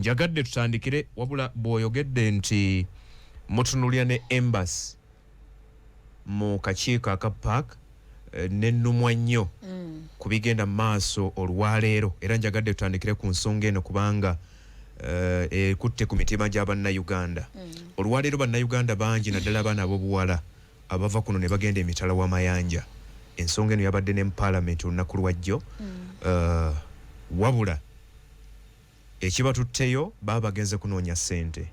njagadde tutandikire wabula bw'oyogedde nti mutunulya ne embassy mu kakiiko aka park nennumwa nnyo ku bigenda mu maaso olwaleero era njagadde tutandikire ku nsonga eno kubanga ekutte ku mitima gy'abannayuganda olwaleero bannayuganda bangi naddala abaana ab'obuwala abava kuno ne bagenda emitala w'amayanja ensonga eno yabadde ne mu paalamenti olunaku lwajjo wabula ekibatutteyo baba bagenze kunoonya ssente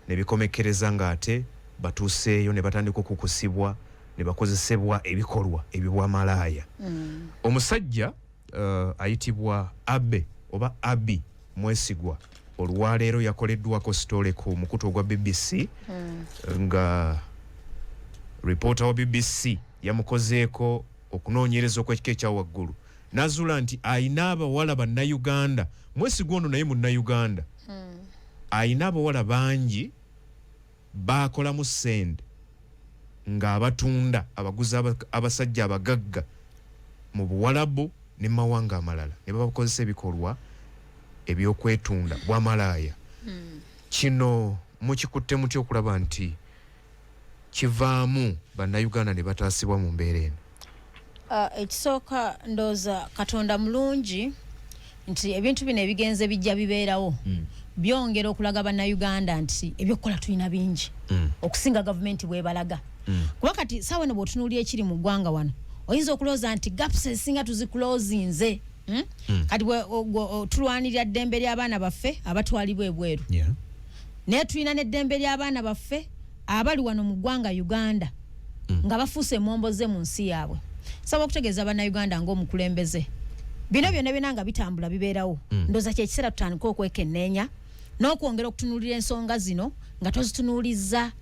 ne bikomekereza ng'ate batuuseeyo ne batandika okukusibwa ne bakozesebwa ebikolwa eby'obwamalaaya omusajja ayitibwa Abe oba Abi Mwesigwa olwaleero yakoleddwako sitole ku mukutu ogwa BBC nga reporter wa BBC yamukozeeko okunoonyereza okw'ekika ekya waggulu n'azuula nti ayina abawala bannayuganda Mwesigwa ono naye munnayuganda ayina abawala bangi baakolamu ssente ng'abatunda abaguzi abasajja abagagga mu Buwalabu ne mawanga amalala ne babakozesa ebikolwa ebyokwetunda bw'amalaaya kino mukikutte muti okulaba nti kivaamu bannayuganda ne bataasibwa mu mbeera eno ekisooka ndooza Katonda mulungi nti ebintu bino ebigenze bijja bibeerawo byongera okulaga bannayuganda nti ebyokukola tulina bingi okusinga gavumenti bwebalaga kuba kati saawa eno bw'otunuulira ekiri mu ggwanga wano oyinza okulooza nti gaps ezisinga tuzikulozinze kati tulwanirira ddembe ly'abaana baffe abatwalibwa ebweru naye tulina n'eddembe ly'abaana baffe abali wano mu ggwanga Uganda nga bafuuse emomboze mu nsi yaabwe saba okutegeeza bannayuganda ng'omukulembeze bino byonna byonna nga bitambula bibeerawo ndooza kyekiseera tutandika okwekenneenya n'okwongera okutunuulira ensonga zino nga tozitunuuliza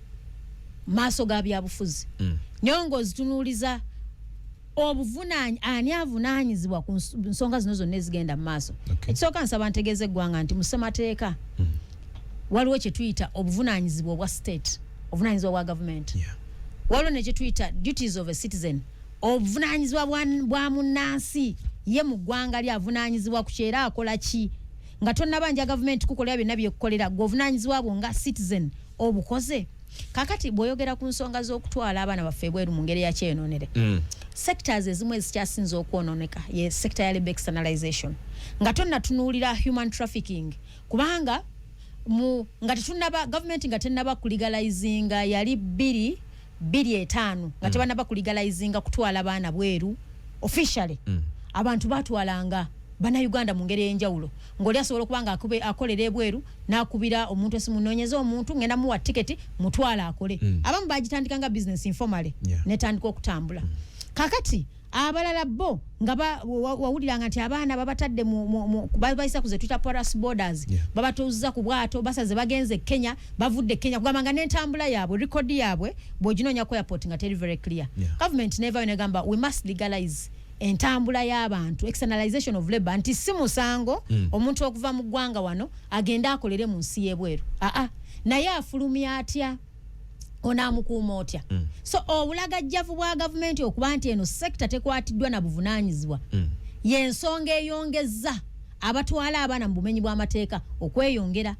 maaso ga byabufuzi nyo ng'ozitunuuliza ani avunaanyizibwa ku nsonga zino zonna ezigenda mu maaso ekisooka nsaba ntegeeza eggwanga nti mu ssemateeka waliwo kye tuyita obuvunaanyizibwa obwa state obuvunaanyizibwa bwa gavumenti waliwo ne kye tuyita duties of a citizen obuvunaanyizibwa bwa munnansi ye mu ggwanga lyavunaanyizibwa ku kyera akola ki nga tonnabanja gavumenti kukolera byonna byekukolera gweovunaanyizibwa bwo nga citizen obukoze kakati bw'oyogera ku nsonga z'okutwala abaana baffe ebweru mu ngeri ya kyenonere sectors ezimu ezikyasinza okwononeka ye sector ya labor externalization nga tonnatunuulira human trafficking kubanga nga tetunnaba gavumenti nga tennaba kulegalizinga yali 2.5 nga tebannaba kulegalizinga kutwala abaana bweru officially abantu batwalanga bannayuganda mu ngeri ey'enjawulo ng'oli asobola okuba nga akolera ebweru n'akubira omuntu esimunoonyeza omuntu ngenda muwa tiketi mutwala akole abamu bagitandika nga business informale netandika okutambula kakati abalala bo nga wawuliranga nti abaana babatadde bayisa ku ze twita porous borders babatuuza ku bwato basaze bagenze Kenya bavudde Kenya kugamba nga n'entambula yaabwe record yaabwe bw'oginoonya ku airport nga teri very clear government never negamba we must legalize entambula y'abantu externalization of labor nti si musango omuntu okuva mu ggwanga wano agenda akolere mu nsi y'ebweru naye afulumya atya onaamukuuma otya so obulagajjavu bwa gavumenti okuba nti eno sekita tekwatiddwa na buvunaanyizibwa y'ensonga eyongezza abatwala abaana mu bumenyi bw'amateeka okweyongera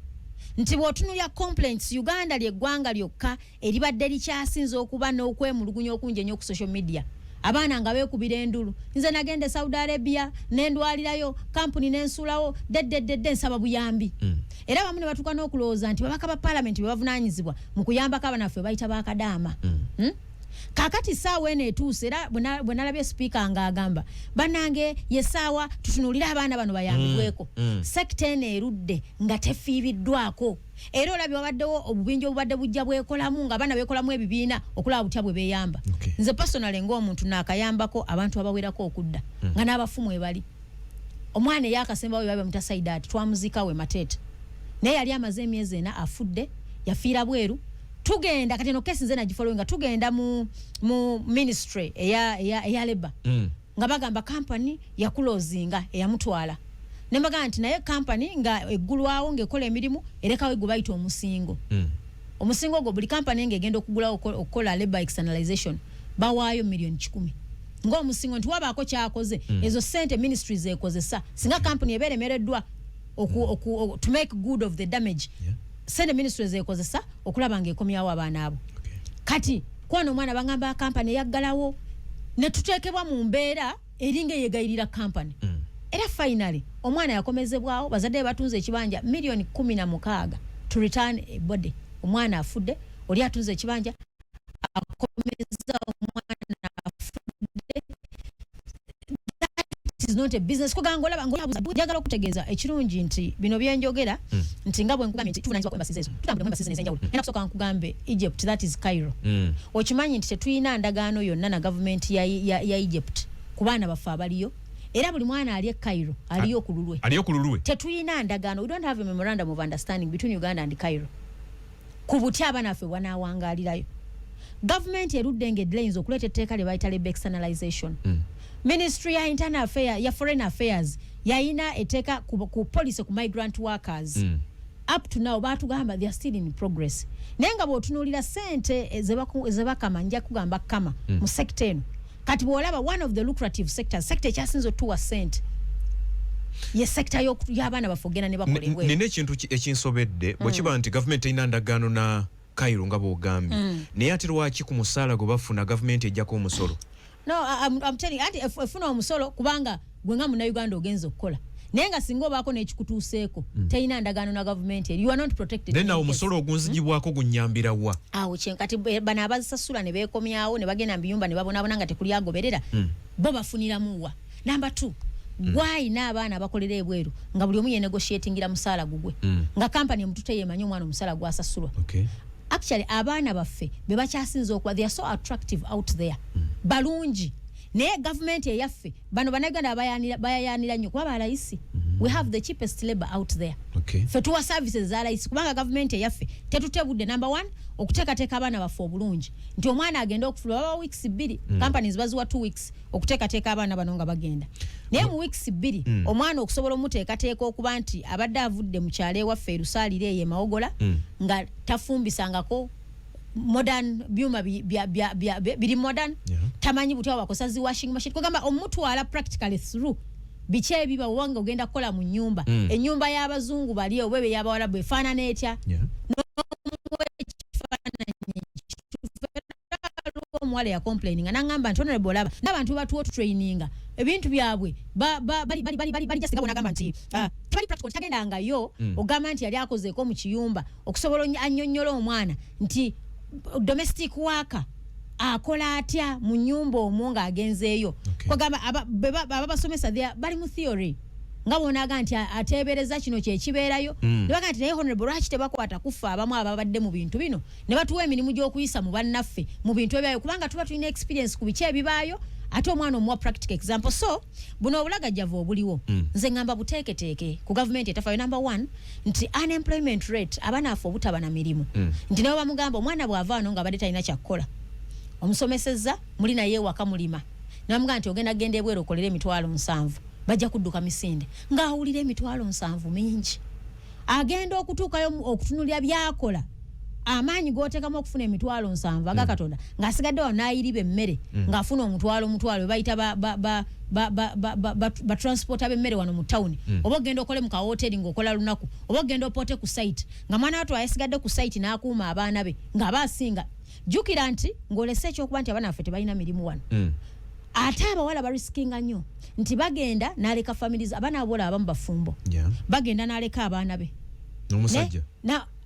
nti bw'otunulya complaints Uganda ly'eggwanga lyokka eribadde likyasinza okuba n'okwemulugunya okungi ennyo ku social media abaana nga beekubira endulu nze nagende Saudi Arabia nendwalirayo kampuni nensuulawo dedde nsaba buyambi era bamu ne batuuka n'okulowooza nti babaka ba paalamenti be bavunaanyizibwa mu kuyambako abaana ffe bayita bakadaama kakati saawa eno etuuse era bwe nalabye sipiika ng'agamba bannange ye saawa tutunuulire abaana bano bayambibweko sekita eno erudde nga tefiibiddwako era olabye wabaddewo obubinja obubadde bujja bwekolamu nga abaana beekolamu ebibiina okulaba butya bwe beeyamba nze personally ng'omuntu naakayambako abantu abawerako okudda nga n'abafumu ebali omwana eyakasembawo we babe muta Saidaati twamuziika we Mateete naye yali amaze emyezi 4 afudde yafiira bweru tugenda kati eno kesi nze nagifollowinga tugenda mu ministry eya labor nga bagamba company yakulozinga eyamutwala ne mbagamba nti naye company nga eggulwawo ng'ekola emirimu erekawo egwe bayita omusingo omusingo ogwo buli company ng'egenda okugulawo okukola labor externalization bawaayo $1,000,000 ng'omusingo nti wabaako kyakoze ezo ssente ministries ekozesa singa company eba eremereddwa to make good of the damage send ministries ekozesa okulaba ng'ekomyawo abaana abo kati kwano omwana bangamba kampani yaggalawo ne tuteekebwa mu mbeera eringa yegayirira kampani era finally omwana yakomezebwawo bazadde batunze ekibanja $16,000,000 to return a body omwana afudde oli atunze ekibanja akomeza omwana afudde that is not a business kugangola njagala okutegeeza ekirungi nti bino byenjogera nti nga bwe nkugambye nti tuvunanyizibwa ku embassies ezo tutambula mu embassies ez'enjawulo era kusooka nkugambe Egypt that is Cairo okimanyi nti tetulina ndagaano yonna na government ya Egypt ku baana baffe abaliyo era buli mwana ali e Cairo aliyo ku lulwe tetulina ndagaano we don't have a memorandum of understanding between Uganda and Cairo ku butya abaana baffe banaawangaalirayo government erudde ng'edlayinza okuleeta etteeka lye bayita lebe externalization Ministry ya Internal Affairs ya Foreign Affairs yaina eteka ku police ku migrant workers up to now batugamba they are still in progress nenga botunulira sente ezebakama nja kugamba kama mu sector eno kati bolaba one of the lucrative sectors sector kyasinzo tuwa sente ye sector y'abaana bafogena ne bakolebwe nene ekintu ekinsobedde bwe kiba nti government ina ndagaano na Cairo nga bw'ogambye naye ate lwaki ku musaala gwe bafuna government ejjako omusolo No, I'm telling you, ati efuna omusolo kubanga gwe nga Munnayuganda ogenza okukola. Naye nga singa obaako n'ekikutuuseeko, teyina ndagaano na government you are not protected. Then nawo omusolo ogunzigibwako gunnyambira wa? Awo kati bano abazisasula ne beekomyawo ne bagenda mu biyumba ne babonaabona nga tekuli agoberera, bo bafuniramu wa? Number 2, gwayina abaana abakolera ebweru nga buli omu yenegotiatingira musaala gugwe. Nga kampani emutute yeemanyi omwana omusaala gwasasulwa. Okay. Actually abaana baffe be bakyasinza okuba they are so attractive out there balungi naye government eyaffe bano Bannayuganda bayayanira nnyo kuba balayisi we have the cheapest labor out there fe tuwa services za layisi kubanga government eyaffe tetutebudde number 1 okuteekateeka abaana baffe obulungi nti omwana agenda okufulwa baba weeks 2 companies baziwa 2 weeks okuteekateeka abaana bano nga bagenda naye mu weeks 2 omwana okusobola omuteekateeka okuba nti abadde avudde mu kyalo ewaffe erusaalire eyo emawogola nga tafumbisangako modern byuma biri modern tamanyi butwa bakosazi washing machine kugamba omutwala practically through biche ebiba wanga ogenda kola mu nyumba ennyumba y'abazungu bali obwebe y'abawalabu efaanana etya omwale ya complaining anangamba nti honorable laba n'abantu batuwo traininga ebintu byabwe bali just ngabona gamba nti tebali practical tagenda ngayo ogamba nti yali akozeeko mu kiyumba okusobola annyonnyola omwana nti domestic worker akola atya mu nyumba omwo ng'agenzeeyo kwagamba ababasomesa bali mu theory nga bonaga nti ateebereza kino kyekibeerayo ne baga nti naye honorable lwaki tebakwata kufa abamu ababadde mu bintu bino ne batuwa emirimu gy'okuyisa mu bannaffe mu bintu ebyayo kubanga tuba tulina experience ku biki ebibaayo ate omwana omuwa practical example so buno obulagajjavu obuliwo nze ngamba buteeketeeke ku government etafaayo number 1 nti unemployment rate abaana affe obutaba na mirimu nti nawe bamugamba omwana bw'avaano nga abadde talina kyakkola omusomesezza muli naye ewaka mulima ne bamugamba nti ogenda genda ebweru okolera 7,000 bajja kudduka misinde ng'awulira 7,000 mingi agenda okutuukayo okutunulira byakola amaanyi g'oteekamu okufuna 7,000 aga Katonda ng'asigaddewo n'ayiriba emmere ng'afuna omutwalo bayita ba transporta b'emmere wano mu tawuni oba ogenda okole mu kawooteri ng'okola lunaku oba ogenda opoote ku site nga mwana wattu ayasigadde ku site n'akuuma abaana be ng'aba asinga jjukira nti ng'olese ekyokuba nti abaana baffe tebalina mirimu wano ate abawala barisikinga nnyo nti bagenda n'aleka families abaana abola abamu bafumbo bagenda n'aleka abaana be n'omusajja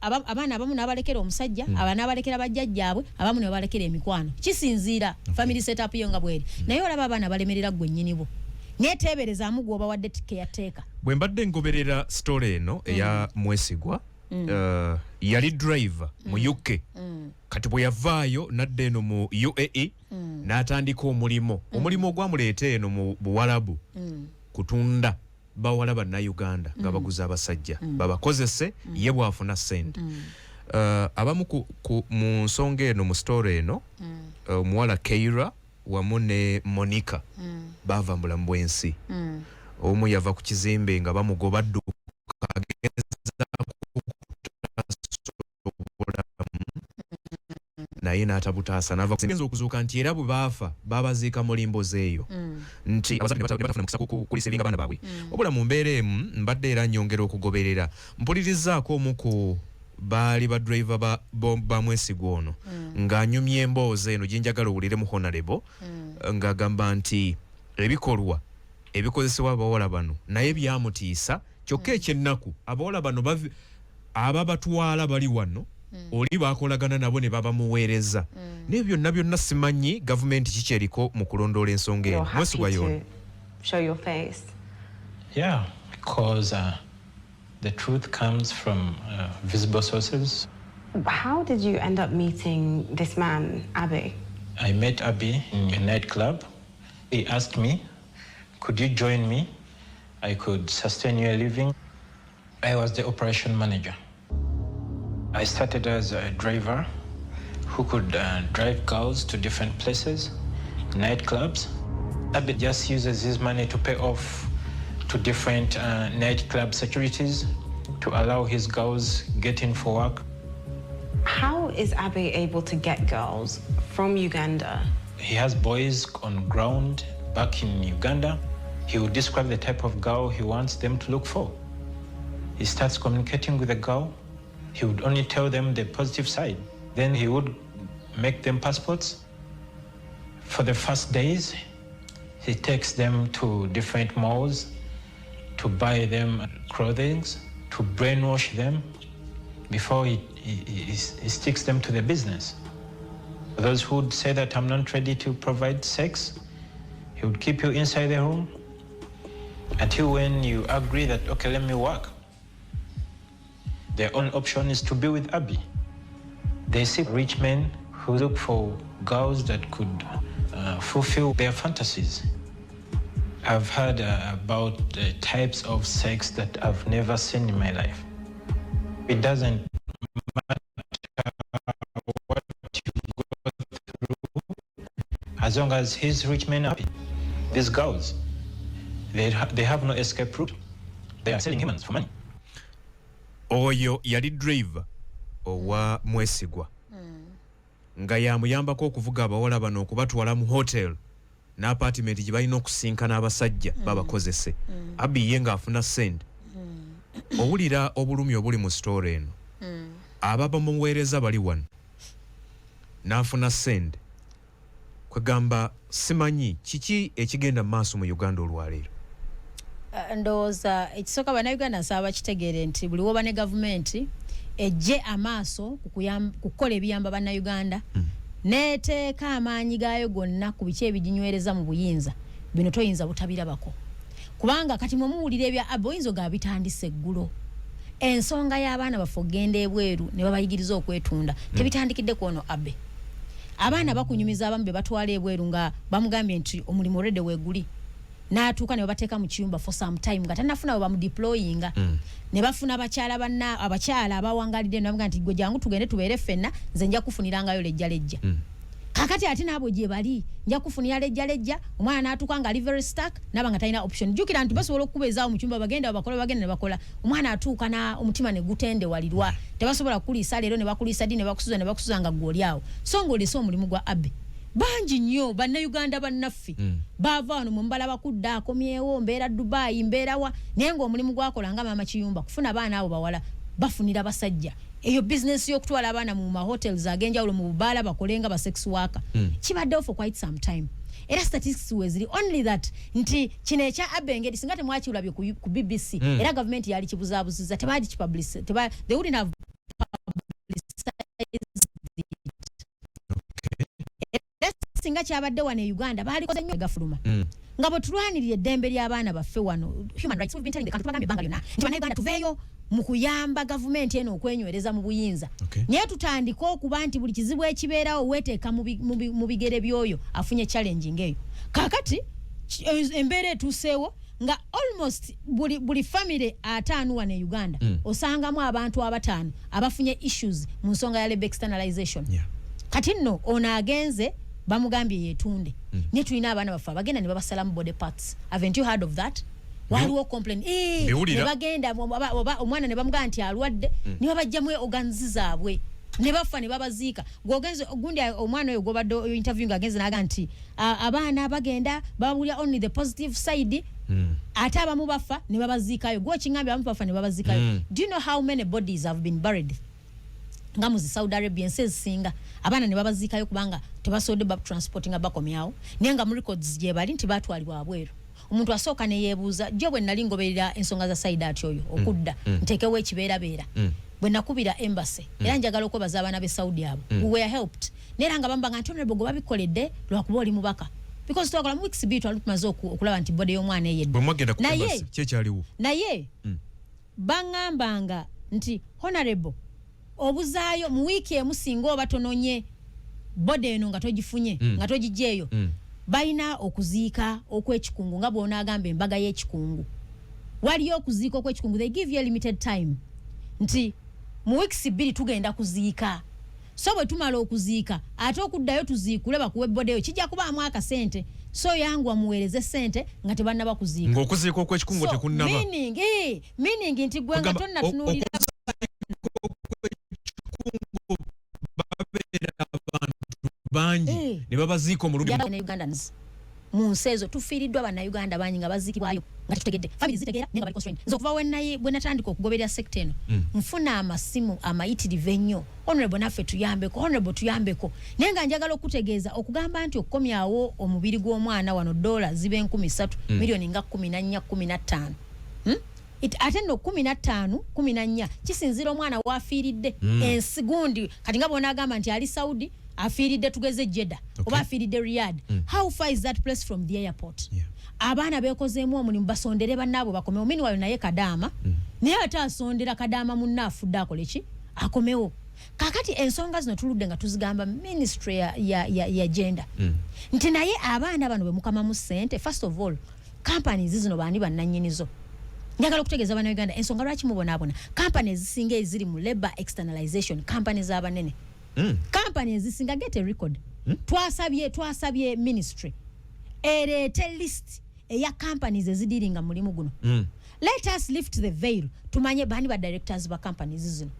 abaana abamu n'abalekera omusajja abaana abalekera bajjajjaabwe abamu ne balekera emikwano kisinziira family setup yo nga bweri naye olaba abaana balemerera gwe nnyini bo neeteeberezaamu gw'obawadde keyateeka bwe mbadde ngoberera story eno eya Mwesigwa yali driver mu UK kati bwe yavaayo nadda eno mu UAE n'atandika omulimu ogwamuleeta eno mu Buwalabu kutunda bawala Bannayuganda nga baguza abasajja babakozese ye bwafuna ssente abamu mu nsonga eno mu story eno omuwala Keira wamu ne Monica baava mu bulamu bw'ensi omu yava ku kizimbe nga bamugoba adduka naye n'atabutaasa n'ava okuzuuka nti era bwe baafa babaziika mu limbo zeeyo nti abazadde batafuna mukisa kulisevinga abaana baabwe obula mu mbeera emu mbadde era nyongera okugoberera mpulirizaako omu ku baali ba driver ba Mwesigwa ono ng'anyumya emboozi eno gyenjagala owulire mu honorable ng'agamba nti ebikolwa ebikozesebwa abawala bano naye byamutiisa kyokka ekyennaku abawala bano ababatwala bali wano oli bakolagana nabo ne babamuweereza naye byonna byonna simanyi gavumenti kiki eriko mu kulondoola ensonga eno Mwesigwa yono. Show your face. Yeah, because the truth comes from visible sources. How did you end up meeting this man, Abbey? I met Abbey in a nightclub. He asked me, could you join me? I could sustain your living. I was the operation manager. I started as a driver who could drive girls to different places, nightclubs. Abbey just uses his money to pay off to different nightclub securities to allow his girls get in for work. How is Abbey able to get girls from Uganda? He has boys on ground back in Uganda. He will describe the type of girl he wants them to look for. He starts communicating with the girl. He would only tell them the positive side. Then he would make them passports. For the first days, he takes them to different malls to buy them clothing, to brainwash them before he sticks them to the business. Those who would say that I'm not ready to provide sex, he would keep you inside the room until when you agree that, okay, let me work. Their only option is to be with Abbey. They see rich men who look for girls that could fulfill their fantasies. I've heard about the types of sex that I've never seen in my life. It doesn't matter what you go through, as long as his rich men are happy. These girls, they have no escape route. They are selling humans for money. Oyo yali driver owa Mwesigwa nga yamuyambako okuvuga abawala bano okubatwala mu hotel n'apartment gye balina okusinkana abasajja babakozese Abbey ye ng'afuna sente owulira obulumi obuli mu story eno ababamuweereza bali wano n'afuna sente kwegamba simanyi kiki ekigenda mu maaso mu Uganda olwaleero. Ndowooza ekisooka bannayuganda nsaba kitegeere nti buli woba ne gavumenti ejje amaaso kukola ebiyamba bannayuganda neeteeka amaanyi gaayo gonna ku biki ebiginywereza mu buyinza bino toyinza butabirabako kubanga kati mwemuwulira ebya Abbey oyinza ga bitandise eggulo ensonga y'abaana baffe okgenda ebweru ne babayigiriza okwetunda tebitandikidde kwono Abbey abaana bakunyumiza abamu be batwala ebweru nga bamugambye nti omulimu olwedde weeguli n'atuuka ne bateeka mu kiyumba for some time nga tannafuna we bamudeployinga ne bafuna abakyala abawangalidde ne bamuga nti gwe jangu tugende tubeere ffenna nze nja kufunirangayo lejjalejja kakati ate n'abo gye bali nja kufunira lejjalejja omwana n'atuuka nga ali very stuck n'aba nga talina option jjukira nti basobola okubeezaawo mu kyumba bagenda bagenda ne bakola omwana atuuka na omutima ne gutendewalirwa tebasobola kukuliisa leero ne bakuliisa ddi ne bakusuza nga gw'oli awo so ng'olese omulimu gwa Abbey banji nnyo bannayuganda bannaffe baava wano mu mbala bakudda akomyewo mbeera Dubai mbeera wa naye ng'omulimu gwakola nga maama Kiyumba kufuna abaana abo bawala bafunira basajja eyo business y'okutwala abaana mu mahotels ag'enjawulo mu bubaala bakolenga ba sex worker kibaddewo for quite some time era statistics weziri only that nti kino ekya Abbey engeri singa temwakiwulabye ku BBC era government yali kibuzaabuziza tebaagi kipublish they wouldn't have singa kyabadde wano e Uganda baalikoze nnyo gafuluma nga bwe tulwanirira eddembe ly'abaana baffe wano human rights we've been telling the country bagambye ebbanga lyonna nti bannayuganda tuveeyo mu kuyamba gavumenti eno okwenywereza mu buyinza naye tutandika okuba nti buli kizibu ekibeerawo weeteeka mu bigere by'oyo afunye challenging eyo kaakati embeera etuuseewo nga almost buli family ataano wano e Uganda osangamu abantu abataano abafunye issues mu nsonga ya labor externalization kati nno ono agenze bamugambye yetunde ne tulina abaana baffe abagenda ne babasalamu body parts haven't you heard of that waliwo complain ne bagenda omwana ne bamugamba nti alwadde ne babajjamu organs zaabwe ne bafa ne babaziika gwogenze ogundi omwana oyo gobadde interview ngagenze naga nti abaana bagenda babulya only the positive side ate abamu bafa ne babaziikayo gwo kingambi abamu bafa ne babaziikayo do you know how many bodies have been buried nga muzi Saudi Arabia singa abaana ne babaziikayo kubanga tebasodde ba transporting abakomyawo nenga mu records je bali nti batwalibwa abweru omuntu asooka ne yeebuuza je bwe nali ngoberera ensonga za Saida atyoyo okudda ntekewo ekibeera bwe nakubira embassy era njagala okwebaza abaana be Saudi abo we were helped nera nga bamba nga Antonio Bogo babikoledde lwakuba oli mubaka because twagala mu weeks bitu alukumaze okulaba nti bode y'omwana eyedde bwe mwagenda ku embassy kye kyaliwo naye bangambanga nti honorable obuzaayo mu wiki emusinga obatononye bode eno nga togifunye nga togijeeyo baina okuziika okwekikungu nga bwona agamba embaga y'ekikungu waliyo okuziika okwekikungu they give you a limited time nti mu weeks 2 tugenda kuziika so bwe tumala okuziika ate okuddayo tuziikule bakuwe bode yo kijja kuba amwaka sente so yangu amuweereze sente nga tebannaba kuziika ng'okuziika okwekikungu tekunnaba meaning nti gwe nga tonna tunuulira bangi ne babaziika omulundi Ugandans mu nsezo tufiiriddwa bannayuganda bangi nga baziikibwayo nga tutegedde family zitegeera nenga bali constrained nzo kuva bwe natandika okugoberera sekta eno nfuna amasimu amayitirivu ennyo honorable naffe tuyambeko naye nga njagala okutegeeza okugamba nti okukomyawo omubiri gw'omwana wano $3 zibe 13 miliyoni nga 14-15 ate no 15-14 kisinzira omwana waafiiridde ensi gundi kati nga bona agamba nti ali Saudi afiiridde tugeze Jeddah oba afiiridde Riyadh how far is that place from the airport abaana bekozeemu omulimu basondere bannaabo bakomewo mini naye Kadaama naye ate asondera Kadaama munna afudde akole ki akomewo kakati ensonga zino tuludde nga tuzigamba ministry ya gender nti naye abaana bano bwe mukama mu ssente first of all companies zino baani bannannyinizo njagala okutegeeza bana Uganda ensonga lwaki mubonaabona companies zisinga eziri mu labor externalization companies abanene companies zisinga get a record twasabye ministry ereete list eya companies ezidiringa mulimu guno let us lift the veil tumanye bani ba directors ba companies zino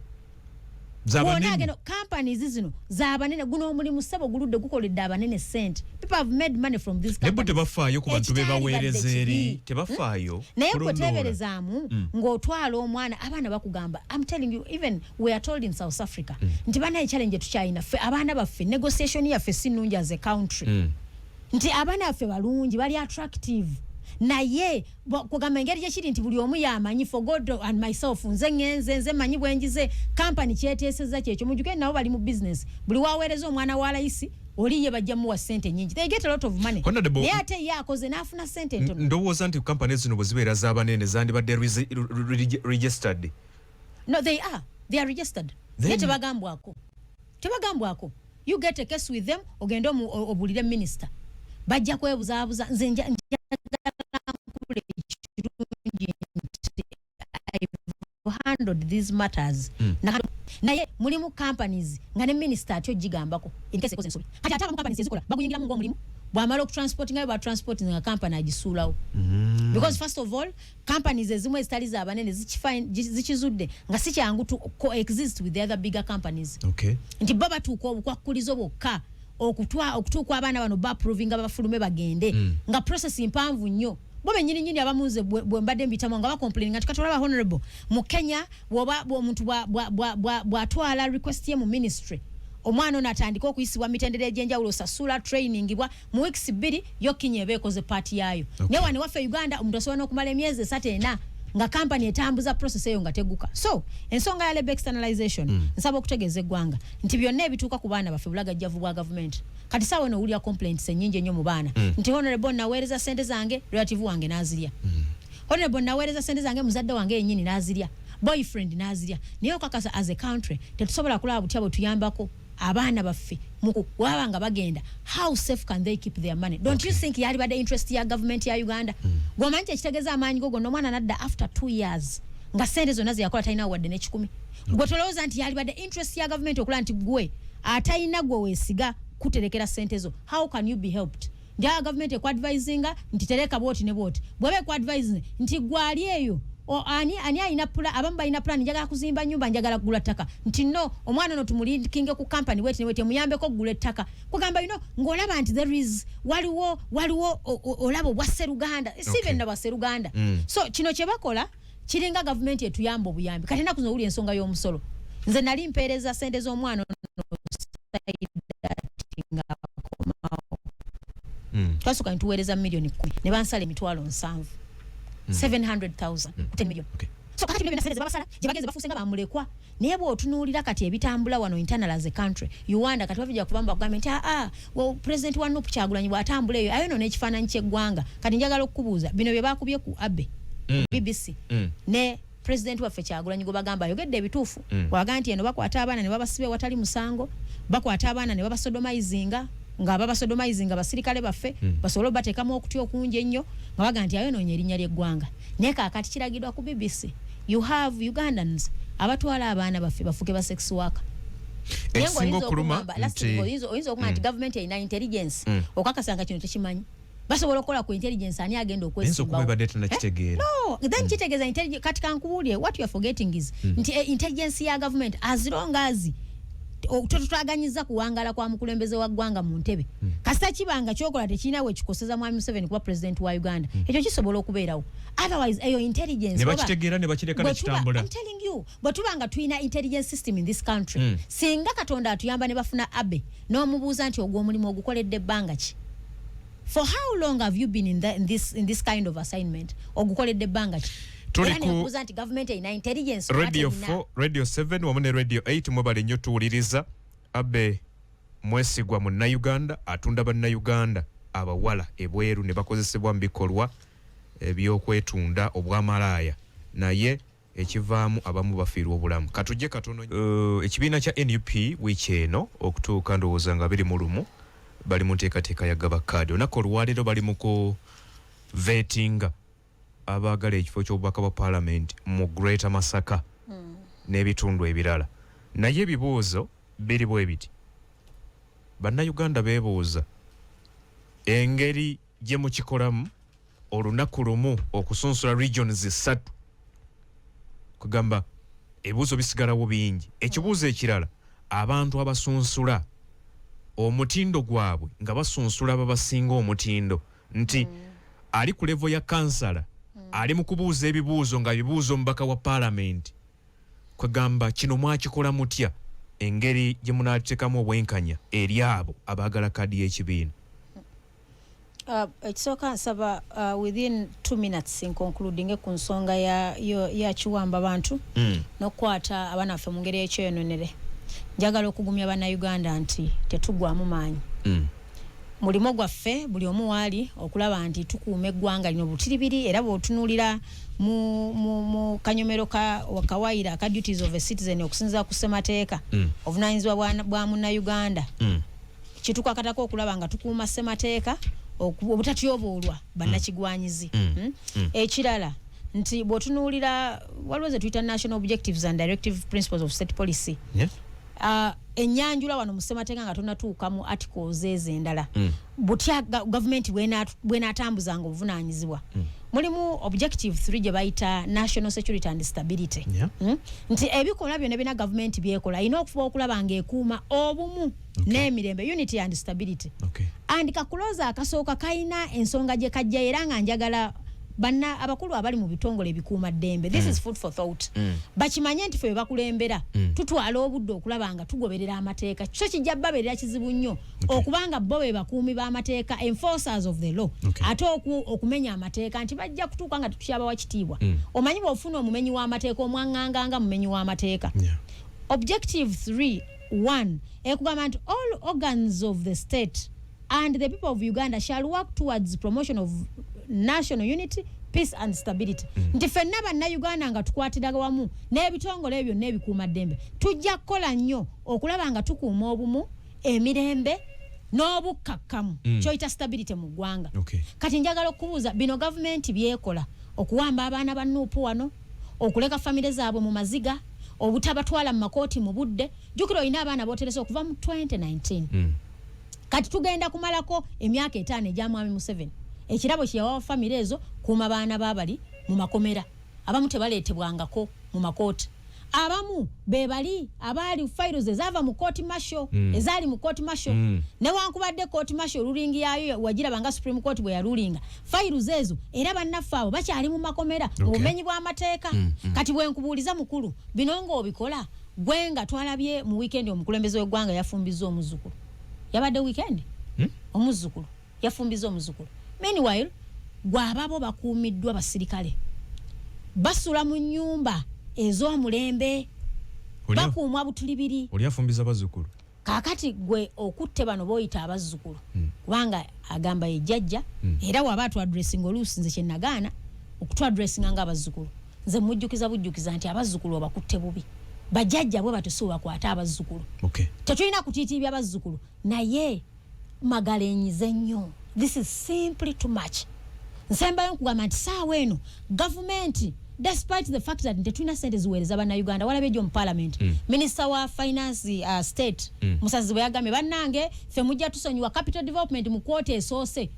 zabanene companies zino zabanene guno omulimu sebo guludde gukoledde abanene sente people have made money from this company tebafaayo ku bantu bebaweereza eri tebafaayo naye kweteberezaamu ng'otwala omwana abaana bakugamba I'm telling you even we are told in South Africa nti banaye challenge tukyayina ffe abaana baffe negotiation yaffe si nnungi as a country nti abaana baffe balungi bali attractive naye kugamba engeri gyekiri nti buli omu yamanyi for God and myself nze manyi bwenjize company kyeteeseza kyekyo mujuke nabo bali mu business buli waweereza omwana wa layisi oli ye bajja muwa sente nyingi they get a lot of money naye ate ye akoze n'afuna sente entono ndowooza nti company zino bwe zibeera z'abanene zandibadde registered no they are registered naye tebagambwako you get a case with them ogenda obulire minister bajja kwebuzaabuza nze njagala nkule ekirungi nti I've handled these matters naye mulimu companies nga ne minister atyo gigambako in case ekoze ensobi kati ate abamu companies ezikola baguyingiramu ng'omulimu bwamala okutransporting nga batransporting nga company agisuulawo because first of all companies ezimu ezitali z'abanene zikizudde nga si kyangu to coexist with the other bigger companies nti bo batuuka obukwakkulizo bwokka okutuuka abaana bano baprovinga babafulume bagende nga process mpanvu nnyo bo bennyini abamuze bwe mbadde mbitamu nga bacomplaining nga tukatwala honorable mu Kenya omuntu bw'atwala request ye mu ministry omwana ono atandika okuyisibwa mitendera egy'enjawulo sasula training bwa mu weeks 2 yo Kenya eba ekoze party yayo naye wano waffe Uganda omuntu asobola n'okumala emyezi 3 nga company etambuza process eyo nga teguka so ensonga ya labor externalization nsaba okutegeeza eggwanga nti byonna ebituuka ku baana baffe bulagajjavu bwa government kati saawa eno owulira complaints ennyingi ennyo mu baana nti honorable naweereza sente zange relative wange n'azirya honorable naweereza sente zange muzadde wange yennyini n'azirya boyfriend n'azirya naye okakasa as a country tetusobola kulaba butya bwe tuyambako abaana baffe muku waba nga bagenda how safe can they keep their money don't you think yali bade interest ya government ya Uganda gomanyi ekitegeeza amaanyi gogo n'omwana nadda after 2 years nga sente zonna ze yakola talina wadde n'ekikumi gwe tolowooza nti yali bade interest ya government okulaba nti gwe atalina gwe weesiga kuterekera sente zo how can you be helped njaga government ekwadvisinga nti tereka bwoti ne bwoti bwebe ekwadvising nti gwali eyo ani alina pula abamba alina plan njagala kuzimba nyumba njagala kugula ttaka nti no omwana no tumulinkinge ku company wete muyambeko kugula ttaka kugamba ngolaba nti there is waliwo olabo bwa Seruganda even na bwa Seruganda so kino kye bakola kiringa government etuyamba obuyambi kati na kuno uli ensonga y'omusolo nze nali mpeereza sente z'omwana twasooka ntuweereza milioni 10 ne bansala emitwalo 7 700,000 10 million so kati bino sente babasala gye bagenze bafuuse nga bamulekwa naye bw'otunuulira kati ebitambula wano internal as a country Uganda kati bavijja kubamba kugamba nti well president wa Nuupu Kyagulanyi bw'atambula eyo ayo nno n'ekifaananyi ky'eggwanga kati njagala okukubuuza bino bye baakubye ku Abe BBC ne president waffe Kyagulanyi gwe bagamba ayogedde ebituufu waga nti eno bakwata abaana ne babasibe watali musango bakwata abaana ne babasodomizinga nga babasodomizinga basirikale baffe basobole bateekamu okutya okungi ennyo nga baga nti ayonoonya erinnya ly'eggwanga naye kaakati kiragirwa ku BBC you have Ugandans abatwala abaana baffe bafuke ba sex worker ekisinga okuluma oyinza okuba nti government erina intelligence okakasanga kino tekimanyi basobola okukola ku intelligence ani agenda okwesimbawo no then kitegeeza intelligence kati kankubuulire what you are forgetting is nti intelligence ya government as long as tutwaganyiza kuwangala kwa mukulembeze wa ggwanga mu ntebe kasita kibanga kyokola tekirina we kikoseza mwami Museveni kuba president wa Uganda ekyo kisobola okubeerawo otherwise eyo intelligence ne bakitegeera ne bakireka ne kitambula I'm telling you but tubanga tuyina intelligence system in this country singa Katonda atuyamba ne bafuna Abe n'omubuuza nti ogwo omulimu ogukoledde ebbanga ki for how long have you been in this kind of assignment ogukoledde ebbanga ki government ina intelligence radio 4 radio 7 wamu ne radio 8 mwebale nnyo tuwuliriza Abe mwesigwa mu Uganda atunda banna Uganda abawala ebweru ne bakozesebwa mu bikolwa ebyokwetunda obwamalaaya naye ekivaamu abamu bafiirwa obulamu katujje katono ekibiina kya NUP wiiki eno okutuuka ndowooza nga 21 bali mu nteekateeka ya gabakadi olunaku olwaleero bali mu ku vetinga abaagala ekifo ky'obubaka bwa parliament mu Greater Masaka n'ebitundu ebirala naye ebibuuzo biri bwe biti bannayuganda beebuuza engeri gye mukikolamu olunaku lumu okusunsula regions 3 kugamba ebibuuzo bisigalawo bingi ekibuuzo ekirala abantu abasunsula omutindo gwabwe nga basunsula ababasinga omutindo nti ali ku level ya kansala ali mu kubuuza ebibuuzo nga bibuuzo omubaka wa parliament kwegamba kino mwakikola mutya engeri gye munaatekamu obwenkanya eri abo abaagala kadi y'ekibiina ekisooka nsaba within 2 minutes in concluding ku nsonga ya kiwamba abantu n'okukwata abaana baffe mu ngeri y'ekyeyononere njagala okugumya bannayuganda nti tetugwamu maanyi mulimo gwaffe buli omu waali okulaba nti tukuuma eggwanga lino butiribiri era bw'otunuulira mu kanyomero ka wakawaira ka duties of a citizen okusinziira ku ssemateeka obuvunaanyizibwa bwa munnayuganda kitukakatako okulaba nga tukuuma ssemateeka obutatyoboolwa bannakigwanyizi ekirala nti bw'otunuulira waliwo ze tuyita national objectives and directive principles of state policy enyanjula wano mu ssemateeka nga tonatuuka mu articles ezo endala butya government bw'enaatambuzanga obuvunaanyizibwa mulimu objective 3 gye bayita national security and stability nti ebikolwa byonna byonna government byekola ina okufuba okulaba ng'ekuuma obumu n'emirembe unity and stability and kakuloza akasooka kalina ensonga gye kajja era nga njagala banna abakulu abali mu bitongole ebikuuma ddembe this is food for thought bakimanye nti ffe bakulembera tutwala obudde okulaba nga tugoberera amateeka kyo kijja babeerera kizibu nnyo okubanga bo be bakuumi b'amateeka enforcers of the law ate okumenya amateeka nti bajja kutuuka nga tutusyabawa kitiibwa omanyi bw'ofuna omumenyi w'amateeka omwaŋŋanganga mumenyi w'amateeka objective 3.1 ekugamba nti all organs of the state and the people of Uganda shall work towards promotion of national unity, peace and stability. Nti fenna bannayuganda nga tukwatira wamu n'ebitongole ebyo n'ebikuuma ddembe tujja kukola nnyo okulaba nga tukuuma obumu emirembe n'obukkakkamu kyoyita stability mu ggwanga kati njagala okubuuza bino gavumenti byekola okuwamba abaana ba Nuupu wano okuleka famire zaabwe mu maziga obutabatwala mu makooti mu budde jjukira olina abaana booteresa okuva mu 2019 kati tugenda kumalako emyaka 5 egya mwami Museveni ekirabo kye yawa famire ezo kuuma baana baabali mu makomera abamu tebaleetebwangako mu makooti abamu bebali abali files ezava mu court martial ezali mu court martial ne wankubadde court martial ruling yayo wagira banga Supreme Court bwe ya rulinga files ezo era bannaffe abo bakyali mu makomera obumenyi bwa amateeka kati bwe nkubuuliza mukulu bino ng'obikola gwenga twalabye mu weekend omukulembeze w'eggwanga yafumbizza omuzukulu yabadde weekend omuzukulu yafumbizza omuzukulu meanwhile gwababo bakuumiddwa basirikale basula mu nyumba ez'omulembe bakuumwa butulibiri oli afumbiza bazzukulu kakati gwe okutte bano boyita abazzukulu kubanga agamba ejjajja era waba atwadressing oluusi nze kyenagaana okutwadressinga nga abazzukulu nze mujjukiza nti abazzukulu obakutte bubi bajjajja bwe batusuuba kwata abazzukulu tetulina kutiitiibya abazzukulu naye magalenyize nnyo this is simply too much nsembayo nkugamba nti saawa eno gavumenti despite the fact that tetulina sente ziweereza bannayuganda walabye gyo mu parliament minister wa finance state musazi bwe yagambye bannange ffe mujja tusonyiwa capital development mu kwota esoose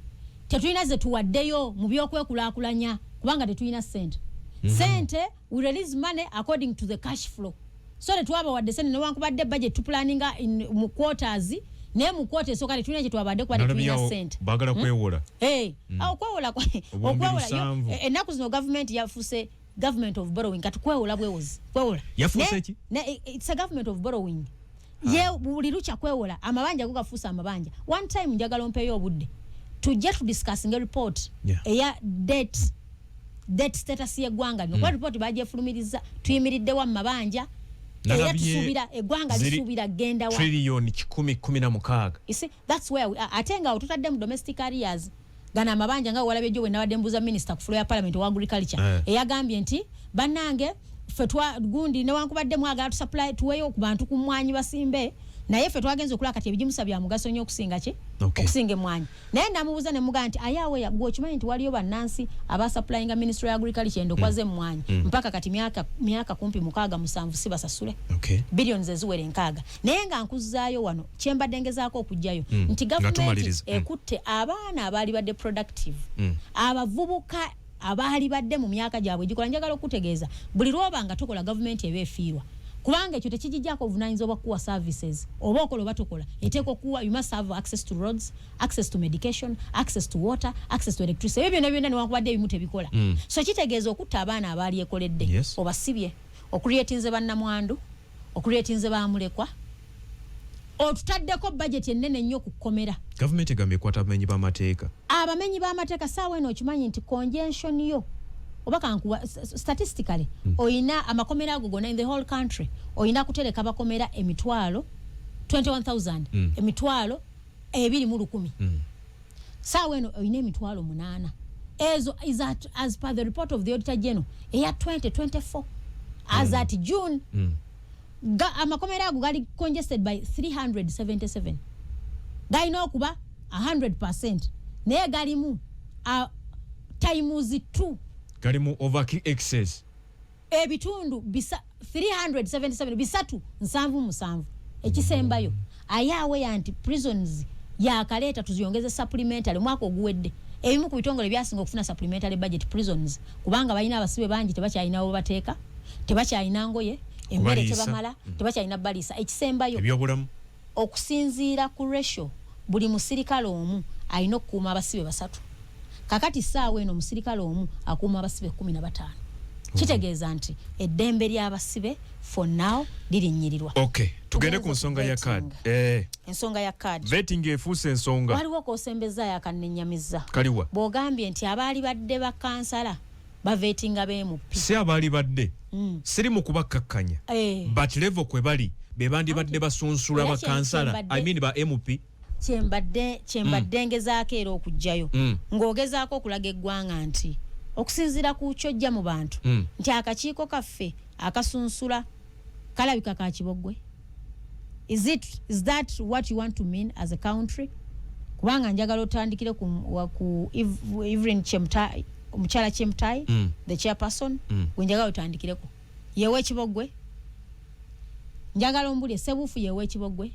tetulina ze tuwaddeyo mu byokwekulaakulanya kubanga tetulina sente sente we release money according to the cash flow so tetwabawadde sente newankubadde budget tuplaninga mu quarters naye mu kwota esooka tetulina kye twabadde kuba tetulina sente bagala kwewola okwewola ennaku zino gavumenti yafuse government of borrowing kati kwewola bwewozi kwewola yafuse ki it's a government of borrowing ye buli lucha kwewola amabanja go gafusa amabanja one time njagala mpeyo obudde tujja to discussing a report eya debt status y'eggwanga no kwa report baje fulumiriza tuyimiridde wa mabanja era tusubira eggwanga lisubira genda wa trillion 1016 you see that's where we are atenga otutadde mu domestic areas gana mabanja nga walabye jo wenawadde mbuza minister ku floor ya parliament wa agriculture eyagambye nti bannange fetwa gundi ne wankubadde mwagala tu supply tuweyo ku bantu ku mwanyi basimbe naye ffe twagenze okulaka kati ebijimusa bya mugaso nnyo okusinga ki okusinga emwanyi naye namubuuza ne mugaa nti ayawe yagwe okimanyi nti waliyo bannansi aba supplyinga ministry ya agriculture endokwaze emwanyi mpaka kati myaka kumpi 6-7 si basasule billions eziwere 6 naye nga nkuzaayo wano kyembadde ngezaako okujjayo nti government ekutte abaana abaali badde productive abavubuka abaali badde mu myaka gyabwe gikola njagala okutegeeza buli lwoba nga tokola government ebeefiirwa kubanga ekyo tekijijjako obuvunanyizibwa kuwa services oba okola oba tokola eteekwa okuwa you must have access to roads, access to medication, access to water, access to electricity ebyo byonna newankubadde ebimu tebikola so kitegeeza okutta abaana abaali ekoledde obasibye okureetinze bannamwandu okureetinze bamulekwa otutaddeko budget ennene nnyo ku kkomera government egambye ekwata abamenyi b'amateeka abamenyi b'amateeka saawa eno okimanyi nti congestion yo oba kankuwa statistically oyina amakomera ago gonna in the whole country oyina kutereka bakomera emitwalo 21,000 emitwalo 210 saawa eno oyina emitwalo 8 ezo is at, as per the report of the Auditor General eya 2024 as at June amakomera ago gali congested by 377 galina okuba 100% naye galimu times 2 galimu over excess ebitundu 377 bisatu 77 ekisembayo ayawe yanti prisons yakaleta tuziyongeze supplementary mwaka oguwedde ebimu ku bitongole byasinga okufuna supplementary budget prisons kubanga balina abasibe bangi tebakyalina abo bateeka tebakyalina ngoye emmere tebamala tebakyalina balisa ekisembayo ebyobulamu okusinziira ku ratio buli musirikale omu alina okukuuma abasibe 3 kakati saawa eno musirikale omu akuuma abasibe 15 kitegeeza nti eddembe ly'abasibe for now lirinyirirwa tugende ku nsonga ya card ensonga ya card vetting efuuse ensonga waliwo kosembeza yakannenyamiza kaliwa bw'ogambye nti abaali badde bakansala bavetinga beemupi si abaali badde siri mu kubakkakkanya but level kwe bali be bandi badde basunsula bakansala I mean ba MP kyembadde ngezaako era okujjayo ng'ogezaako okulaga eggwanga nti okusinziira ku kyojja mu bantu nti akakiiko kaffe akasunsula kalabika ka kiboggwe is that what you want to mean as a country kubanga njagala otandikire ku Evelyn Chemtai omukyala Chemtai the chairperson gwenjagala otandikireko yewe ekiboggwe njagala ombulye sebuufu yewe ekiboggwe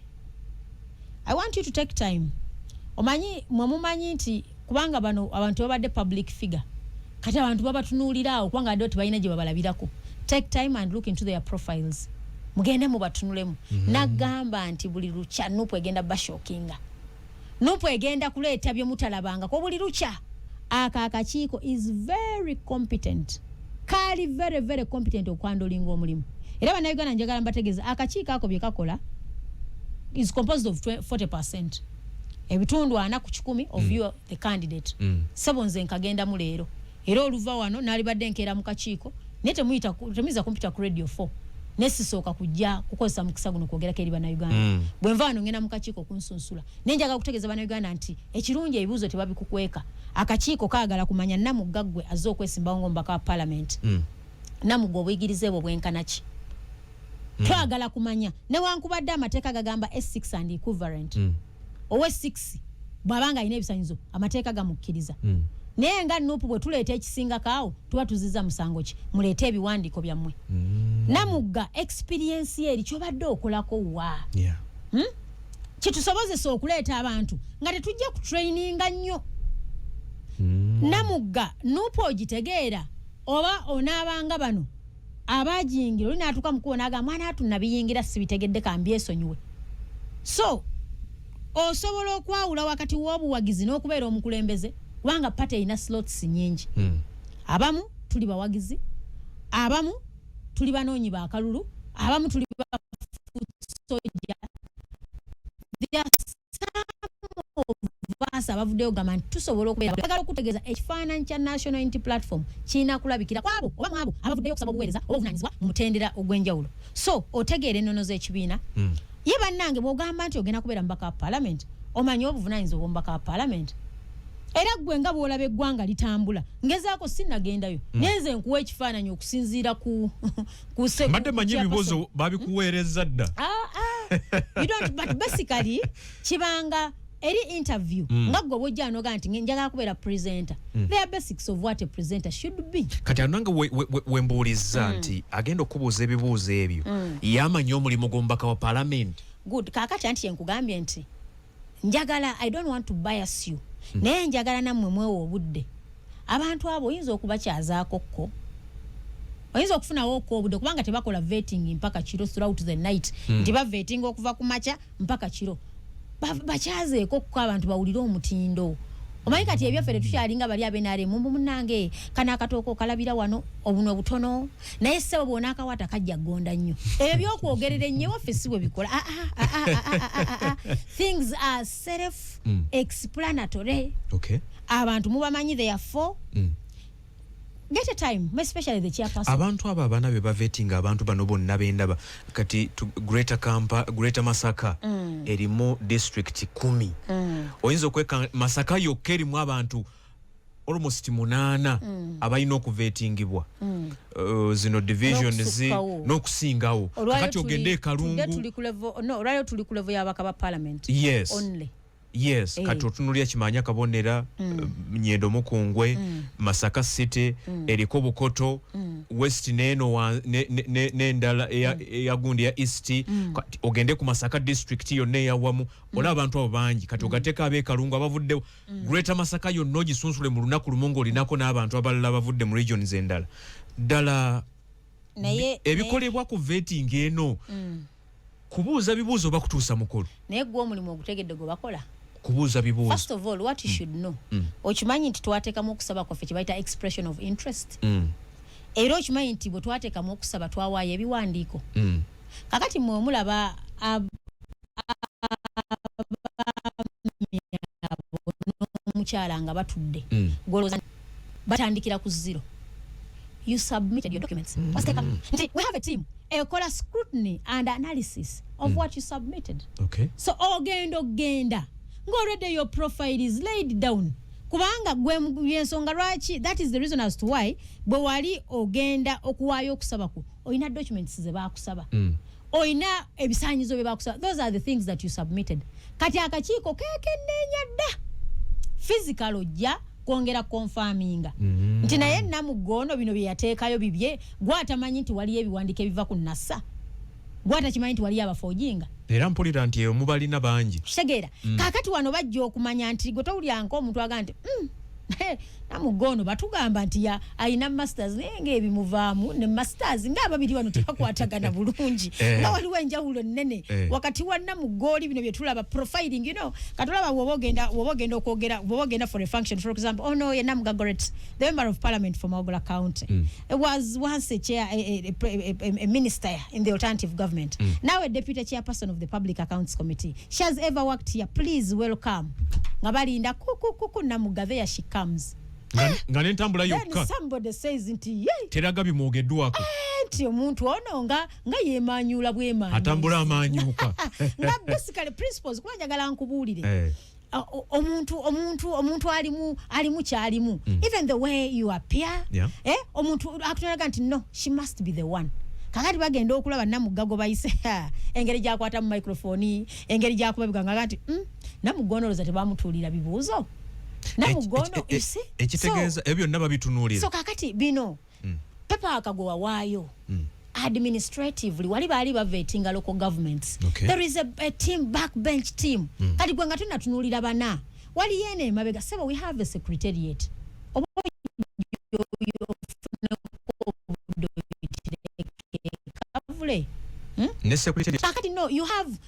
I want you to take time omanyi mwe mumanyi nti kubanga bano abantu babadde public figure kati abantu babatunuulirawo kubanga adde tebalina gye babalabirako. Take time and look into their profiles. Mugende mubatunulemu. Nagamba nti buli lucha Nuupu egenda bashokinga. Nuupu egenda kuleeta bye mutalabanga ko buli lucha. Akakiiko is very competent. Kali very very competent okwandolinga omulimu. Era bannayuganda njagala mbategeeza akakiiko ako bye kakola is composed of 40%. Ebitundu 4 ku 10 of you the candidate. Sabonze nkagenda mu leero. Era oluva wano nalibadde nkeera mu kakiiko nete muyita temiza computer ku radio 4. Nesisooka kujja kukozesa mukisa guno kwogera keri bannayuganda. Bwe nva wano ngenda mu kakiiko kunsunsula. Nenjaga kutegeeza bannayuganda nti ekirungi ebibuuzo tebabikukweka. Akakiiko kaagala kumanya Namugga ggwe azze okwesimbawo ng'omubaka wa parliament. Namugga obuyigirize bwo bwenkanaki. Twagala kumanya newankubadde amateeka gagamba S6 and equivalent. Owe 6 bwabanga alina ebisanyizo amateeka gamukkiriza. Naye nga Nuupu bwe tuleeta ekisinga kaawo tuba tuziza musango ki muleete ebiwandiiko byammwe. Namugga experience ye eri kyobadde okolako wa. Kitusobozesa okuleeta abantu nga tetujja ku traininga nnyo. Namugga Nuupu ogitegeera oba onaabanga bano abajingira oli naatuka mukuwo naaga mwana atunabiyingira sibitegedde kambyesonyiwe. So osobola okwawula wakati w'obuwagizi n'okubeera omukulembeze kubanga pate erina slots nyingi. Abamu tuli bawagizi, abamu tuli banoonyi ba kalulu, abamu tuli ba soja. Basa abavuddeyo gamba nti tusobola okubeera okutegeeza ekifaananyi kya National Unity Platform kirina kulabikira kwabo oba mwabo abavuddeyo okusaba obuweereza oba obuvunanyizibwa mu mutendera ogw'enjawulo. So otegeera ennono z'ekibiina ye bannange bw'ogamba nti ogenda kubeera mubaka wa parliament omanyi obuvunanyizibwa bw'omubaka wa parliament. Era gwe nga bw'olaba eggwanga litambula ngezaako sinnagendayo nenze nkuwa ekifaananyi okusinziira ku mbadde manyi ebibuuzo babikuweereza dda. You don't, but basically kibanga eri interview nga gwe bw'ojja noga nti njagala kubeera presenter. There are basics of what a presenter should be. Kati ananga wembuulizza nti agenda okubuuza ebibuuzo ebyo yamanyi omulimu gw'omubaka wa parliament. Good. Kaakati anti yenkugambye nti njagala I don't want to bias you. Naye njagala nammwe mwewo obudde. Abantu abo oyinza okubakyazaako kko. Oyinza okufunawo ko obudde kubanga tebakola vetting mpaka kiro throughout the night. Nti vetting okuva ku makya mpaka kiro. Bakyazeeko kko abantu bawulire omutindo. Omanyi kati ebyaffe tukyalinga bali abenare mumbu munange kana akatooko kalabira wano obunwe butono naye ssebo bwona akawata kajja gonda nnyo. Ebyo byokwogerera ennyo waffe si bwe bikola. Things are self explanatory. Okay. Abantu mubamanyi therefore get a time, especially the chairperson. Abantu abo abaana be bavetinga abantu bano bonna bendaba kati Greater Masaka erimu district 10. Oyinza okweka Masaka yokka erimu abantu almost 8 abalina okuvetingibwa. Zino divisions n'okusingawo. Kati ogende e Kalungu. Olwayo tuli ku level y'abaka ba parliament. Yes. Only. Yes, kati otunulya Kimanya Kabonera, Nyendo Mukungwe, Masaka City, eriko Bukoto, West neno n'endala eyagundi ya East, ogende ku Masaka district yonna eyawamu, olaba abantu abo bangi, kati ogateeka ab'e Kalungu abavudde Greater Masaka yonna ogisunsule mu lunaku lumu ng'olinako n'abantu abalala bavudde mu regions endala. Ddala ebikolebwa ku vetting eno kubuuza bibuuzo bakutuusa mukulu. Naye gwe omulimu ogutegedde gwe bakola. Kubuuza bibuuzo. First of all, what you should know. Okimanyi nti twateekamu okusaba kwaffe kye bayita expression of interest. Era okimanyi nti bwe twateekamu okusaba twawaayo ebiwandiiko. Kakati mmwe omulaba omukyala nga batudde. Golooza batandikira ku 0. You submitted your documents. We have a team. Ekola scrutiny and analysis of what you submitted. Okay. So ogenda. Already your profile is laid down. Kubanga gwe yensonga lwaki, that is the reason as to why bwe wali ogenda okuwaayo okusaba ku oyina documents ze baakusaba. Oyina ebisaanyizo bye baakusaba. Those are the things that you submitted. Kati akakiiko kekenneenya dda. Physical ojja kwongera confirminga. Nti naye Namuggono bino bye yateekayo bibye gwatamanyi nti wali ebiwandiiko ebiva ku NASA. Gwatakimanyi nti wali abafojinga. Era mpulira nti eyo mubalina bangi. Kitegeera. Kaakati wano bajja okumanya nti gwe towulyanko omuntu agamba nti namugono batugamba nti ya alina masters naye ng'ebimuvaamu ne masters ng'ababiri wano tebakwatagana bulungi nga waliwo enjawulo nnene wakati wa namugooli bino bye tulaba profiling katulaba woba ogenda for a function, for example, ye Namugagoret, the member of parliament from Ogola County, was once a chair, a minister in the alternative government, now a deputy chairperson of the Public Accounts Committee. She has ever worked here. Please welcome ngabalinda kuku Namugave, she comes. Ngane ntambula yokka. Then somebody says nti teraga bimwogeddwako nti omuntu ono nga yeemanyula bwemaanyi atambula amanyuka nga basically principles kuba njagala nkubuulire omuntu alimu kyalimu even the way you appear omuntu akutulaga nti no, she must be the one. Kakati bagenda okulaba Namugago bayise engeri gyakwata mu microphone, engeri gyakubabiganga nti Namugonoloza tebamutuulira bibuuzo. Namugono isi ekitegeeza ebyo byonna babitunuulira. So kakati bino Pepper Akagowa waayo administratively wali baali bavetinga local governments. There is a team, backbench team. Kati gwe nga tunatunuulira bana wali yene mabega sebo, we have a secretariat. No, you have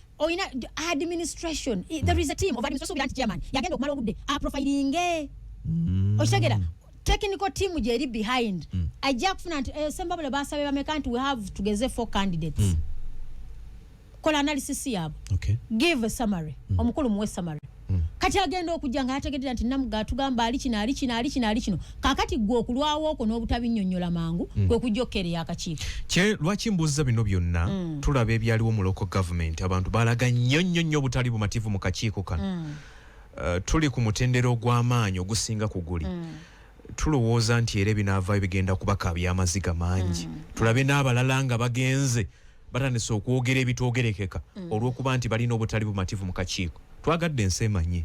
administration. There is a team of administration chairman. Yagenda okumala obudde profiling okitegera technical team jeri behind ajja kufuna nti sembabule basabe bameka nti we have tugeze 4 candidates. Kola analysis yabo. Give a summary. Omukulu muwe summary. Kati agenda okujja nga ategedera nti Namuga tugamba ali kino kakati gwe okulwawo ko n'obutabinnyonnyola mangu kwe kujjokere akakiiko. Lwaki mbuuza bino byonna tulaba ebyaliwo mu local government abantu balaga nnyo obutali bumativu mu kakiiko kano. Tuli ku mutendero gw'amaanyi ogusinga ku guli. Tulowooza nti era binaavaayo bigenda kubaka by'amaziga mangi. Tulabe n'abalala nga bagenze batandise okwogera ebitoogerekeka olw'okuba nti balina obutali bumativu mu kakiiko. Twagadde ensi emanyi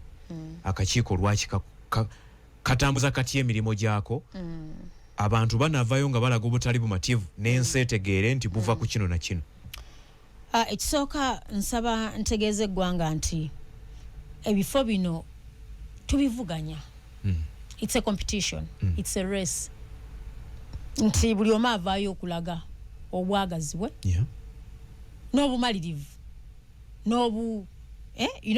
akakiiko lwaki katambuza kati emirimu gyako abantu banaavayo nga balaga obutali bumativu n'ensi etegeere nti buva ku kino na kino. Ekisooka nsaba ntegeeze eggwanga nti ebifo bino tubivuganya. It's a competition. It's a race. Nti buli omu avaayo okulaga obwagazi bwe n'obumalirivu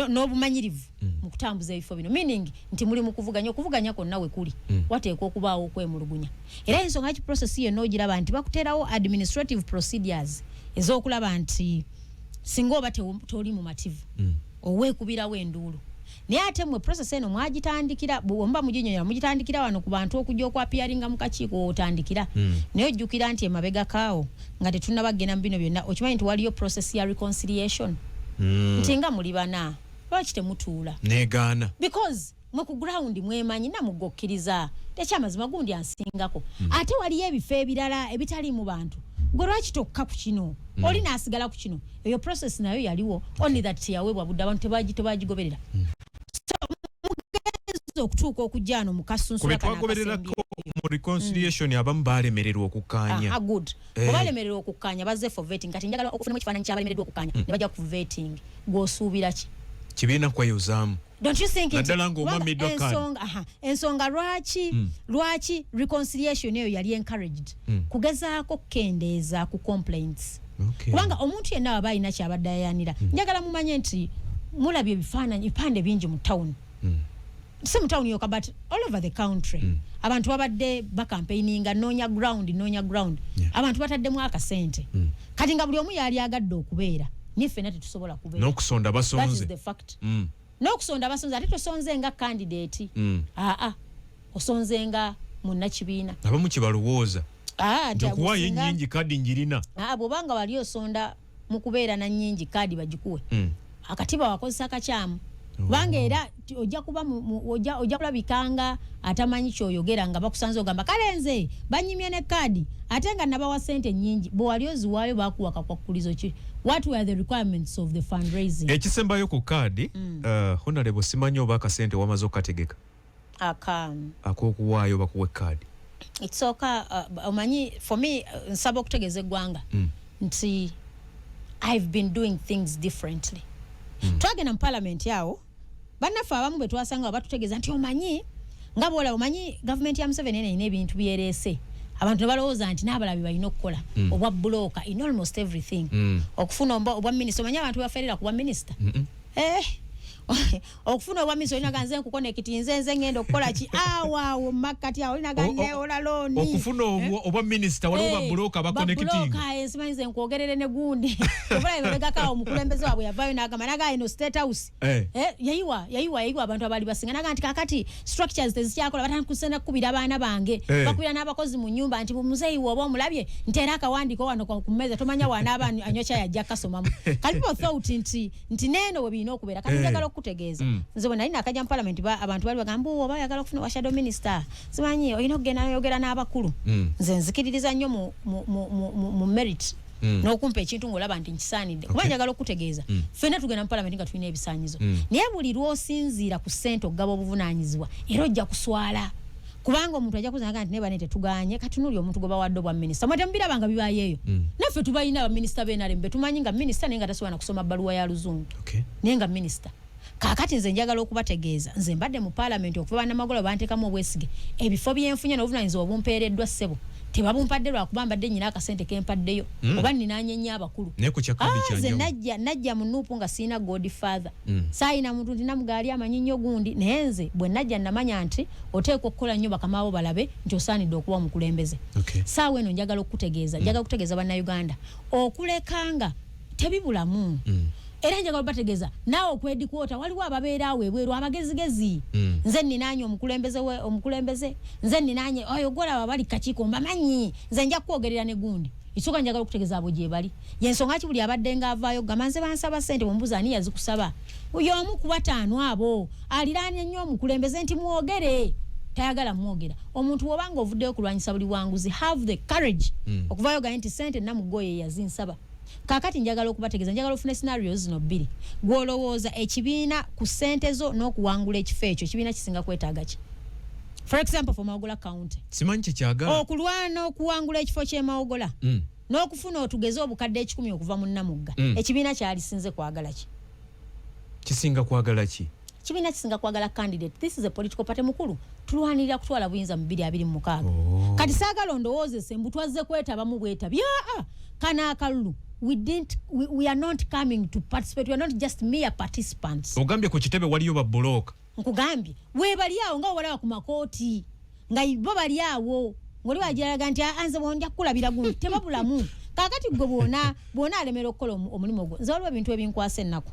n'obumanyirivu mu kutambuza ebifo bino, meaning nti muli mu okuvuganya kwonna we kuli wateekwa okubaawo okwemulugunya. Era ensonga ki process yonna ogiraba nti bakuteerawo administrative procedures ez'okulaba nti singa oba toli mumativu oweekubirawo enduulu. Naye ate mwe process eno mwagitandikira bomba muginyonyola mugitandikira wano ku bantu okujja okwapiyaringa mu kakiiko otandikira naye ojjukira nti emabega kaawo nga tetunnabagenda mu bino byonna okimanyi nti waliyo process ya reconciliation. Nti nga muli bana lwaki temutuula negaana because mwe ku ground mwemanyi namugokkiriza tekyamazima gundi ansingako ate waliyo ebifo ebirala ebitali mu bantu gwe lwaki tokka ku kino oli naasigala ku kino. Eyo process nayo yaliwo only that yaweebwa budde abantu tebagigoberera. Okutuuka okujja ano mu kasunsuula kana twagobererako mu reconciliation abamu baalemererwa okukkaanya. Good. Balemererwa okukkaanya bazze for vetting kati njagala okufunamu ekifaananyi ky'abalemereddwa okukkaanya ne bajja ku vetting. Gw'osuubira ki? Kibiina kweyozaamu. Don't you think naddala ng'oma middle card. Ensonga lwaki reconciliation eyo yali encouraged kugezaako kukendeeza ku complaints. Kubanga omuntu yenna aba alina kyabadde ayanira. Njagala mumanye nti mulabye ebifaananyi bipande bingi mu town. Si mu town yokka but all over the country. Abantu babadde bakampaininga noonya ground. Abantu bataddemu akasente. Kati nga buli omu yali agadde okubeera. Niffe na tetusobola kubeera. N'okusonda basonze. That is the fact. N'okusonda basonze ate tosonze nga candidate. Osonze nga munnakibiina. Abamu kibalowooza. Okuwaayo ennyingi kadi njirina. Bw'obanga wali osonda mu kubeera na nnyingi kadi bagikuwe. Akatiba wakozesa akakyamu. Kubanga era ojja kulabikanga atamanyi kyoyogera nga bakusanze ogamba kale nze banyimye ne kadi ate nga nabawa sente nnyingi bwe wali oziwaayo bakuwa kakwakulizo ki. What were the requirements of the fundraising? Ekisembayo ku kadi honorable simanyi oba akasente wamaze okategeka ak'okuwaayo bakuwe kadi. It's okay. Omanyi for me nsaba okutegeeza eggwanga nti I've been doing things differently. Twagenda mu parliament yawo bannaffe abamu bwe twasanga batutegeeza nti omanyi ngabola omanyi government ya Museveni ene ebintu byerese abantu balowooza nti n'abalabi balina okukola obwa bloka in almost everything okufuna obwa minister omanyi abantu baferera kuba minister okufuna obwa minister olina ganze nkuconnect nze ngenda okukola ki awo makati awo olina ganne olaloni okufuna obwa minister waliwo ba bloka ba connecting ensimanyize nkwogerere ne gundi obula yobegaka omukulembeze wabwe yavayo n'agamba naga ino state house yayiwa abantu abali basinga naga nti kakati structures tezikyakola batankusena kubira abaana bange bakubira n'abakozi mu nyumba nti muzeeyi woba omulabye ntera akawandiko wano ku meza tomanya wana abantu anyocha yajja kasomamu kalipo thought nti neno we bino okubeera kati njagala okutegeeza nze bwe nali nakajja mu parliament abantu bali bagamba oba yagala okufuna wa shadow minister simanyi oyina okugenda n'oyogera n'abakulu nze nzikiririza nnyo mu merit n'okumpa ekintu ng'olaba nti nkisaanidde kuba njagala okutegeeza ffenna tugenda mu parliament nga tulina ebisaanyizo naye buli lw'osinziira ku ssente okugaba obuvunaanyizibwa era ojja kuswala kubanga omuntu ajja kuzanga nti nebane tetuganye katunuli omuntu gwe bawadde obwa minisita mwate mbirabanga bibayeeyo naffe tubalina abaminisita b'NRM tumanyi nga minisita naye nga tasobola kusoma bbaluwa ya luzungu naye nga minisita kakati nze njagala okubategeeza nze mbadde mu parliament okuva bannamagolo banteekamu obwesige ebifo byenfunye n'obuvunaanyizibwa obumpeereddwa ssebo tebabumpadde lwakuba mbadde nnyina akasente kempaddeyo oba ninaanyenya abakulu nze najja mu nuupu nga siina godfather saayina muntu nti namugaali amanyi nnyo gundi naye nze bwe najja namanya nti oteekwa okukola nnyo bakamaabo balabe nti osaanidde okuba omukulembeze saawa eno njagala okutegeeza bannayuganda okulekanga tebibulamu era njagala bategeeza naawe okwedikwota waliwo ababeera awo ebweru abagezigezi nze ninaanye omukulembeze nze ninaanye oyo golaba bali kakiiko mbamanyi nze nja kwogerera ne gundi isooka njagala okutegeeza abo gye bali yensonga ki buli abadde ng'avaayo gamba nze bansaba ssente mumbuza ani yazikusaba oyo omu ku bataano abo aliraanye nnyo omukulembeze nti mwogere tayagala mwogera omuntu wobanga ovuddeyo kulwanyisa buli wanguzi have the courage okuvaayo gaye nti ssente namugoye yazinsaba kakati njagala okubategeeza njagala ofune scenarios zino bbiri gwolowooza ekibiina ku ssente zo n'okuwangula ekifo ekyo ekibiina kisinga kwetaaga ki for example for Mawogola County simanyi kyekyagala okulwana okuwangula ekifo ky'e Mawogola n'okufuna otugeze obukadde 10 okuva mu Namugga ekibiina kyalisinze kwagala ki kisinga kwagala ki kibiina kisinga kwagala candidate this is a political party mukulu tulwanirira kutwala buyinza mu 2026 kati saagala ondowoozese mbu twazze kwetaba mu bwetabi kana akalulu we are not coming to participate. We are not just mere participants. Ogambye ku kitebe waliyo ba block. Nkugambye we bali awo nga wala ku makooti nga ibo bali awo ngoli wajiraga nti anze bonja kulabira gumu tebabulamu kakati gwe bona alemera okukola omulimu ogwo nze waliwo ebintu ebinkwasa ennaku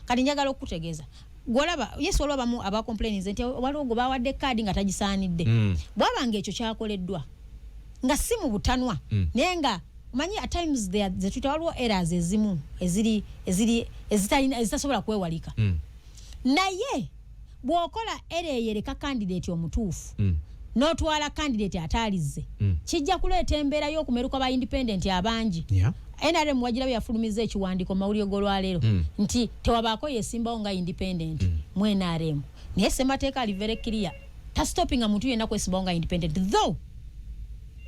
kati njagala okutegeeza golaba yesu olaba mu aba complainings nti waliwo gwe bawadde kaadi nga tagisaanidde bwabanga ekyo kyakoleddwa nga si mu butanwa naye nga manyi at times the tutawaliwo errors ezimu ezitasobola kwewalika naye bw'okola ereyereka candidate omutuufu n'otwala candidate atalize kijja kuleeta embeera y'okumeruka ba independent abangi NRM wagirabe yafulumiza ekiwandiiko mawulire g'olwaleero nti tewabaako yesimbawo nga independent mu NRM naye ssemateeka ali very clear tastoppinga muntu yenna kwesimbawo nga independent though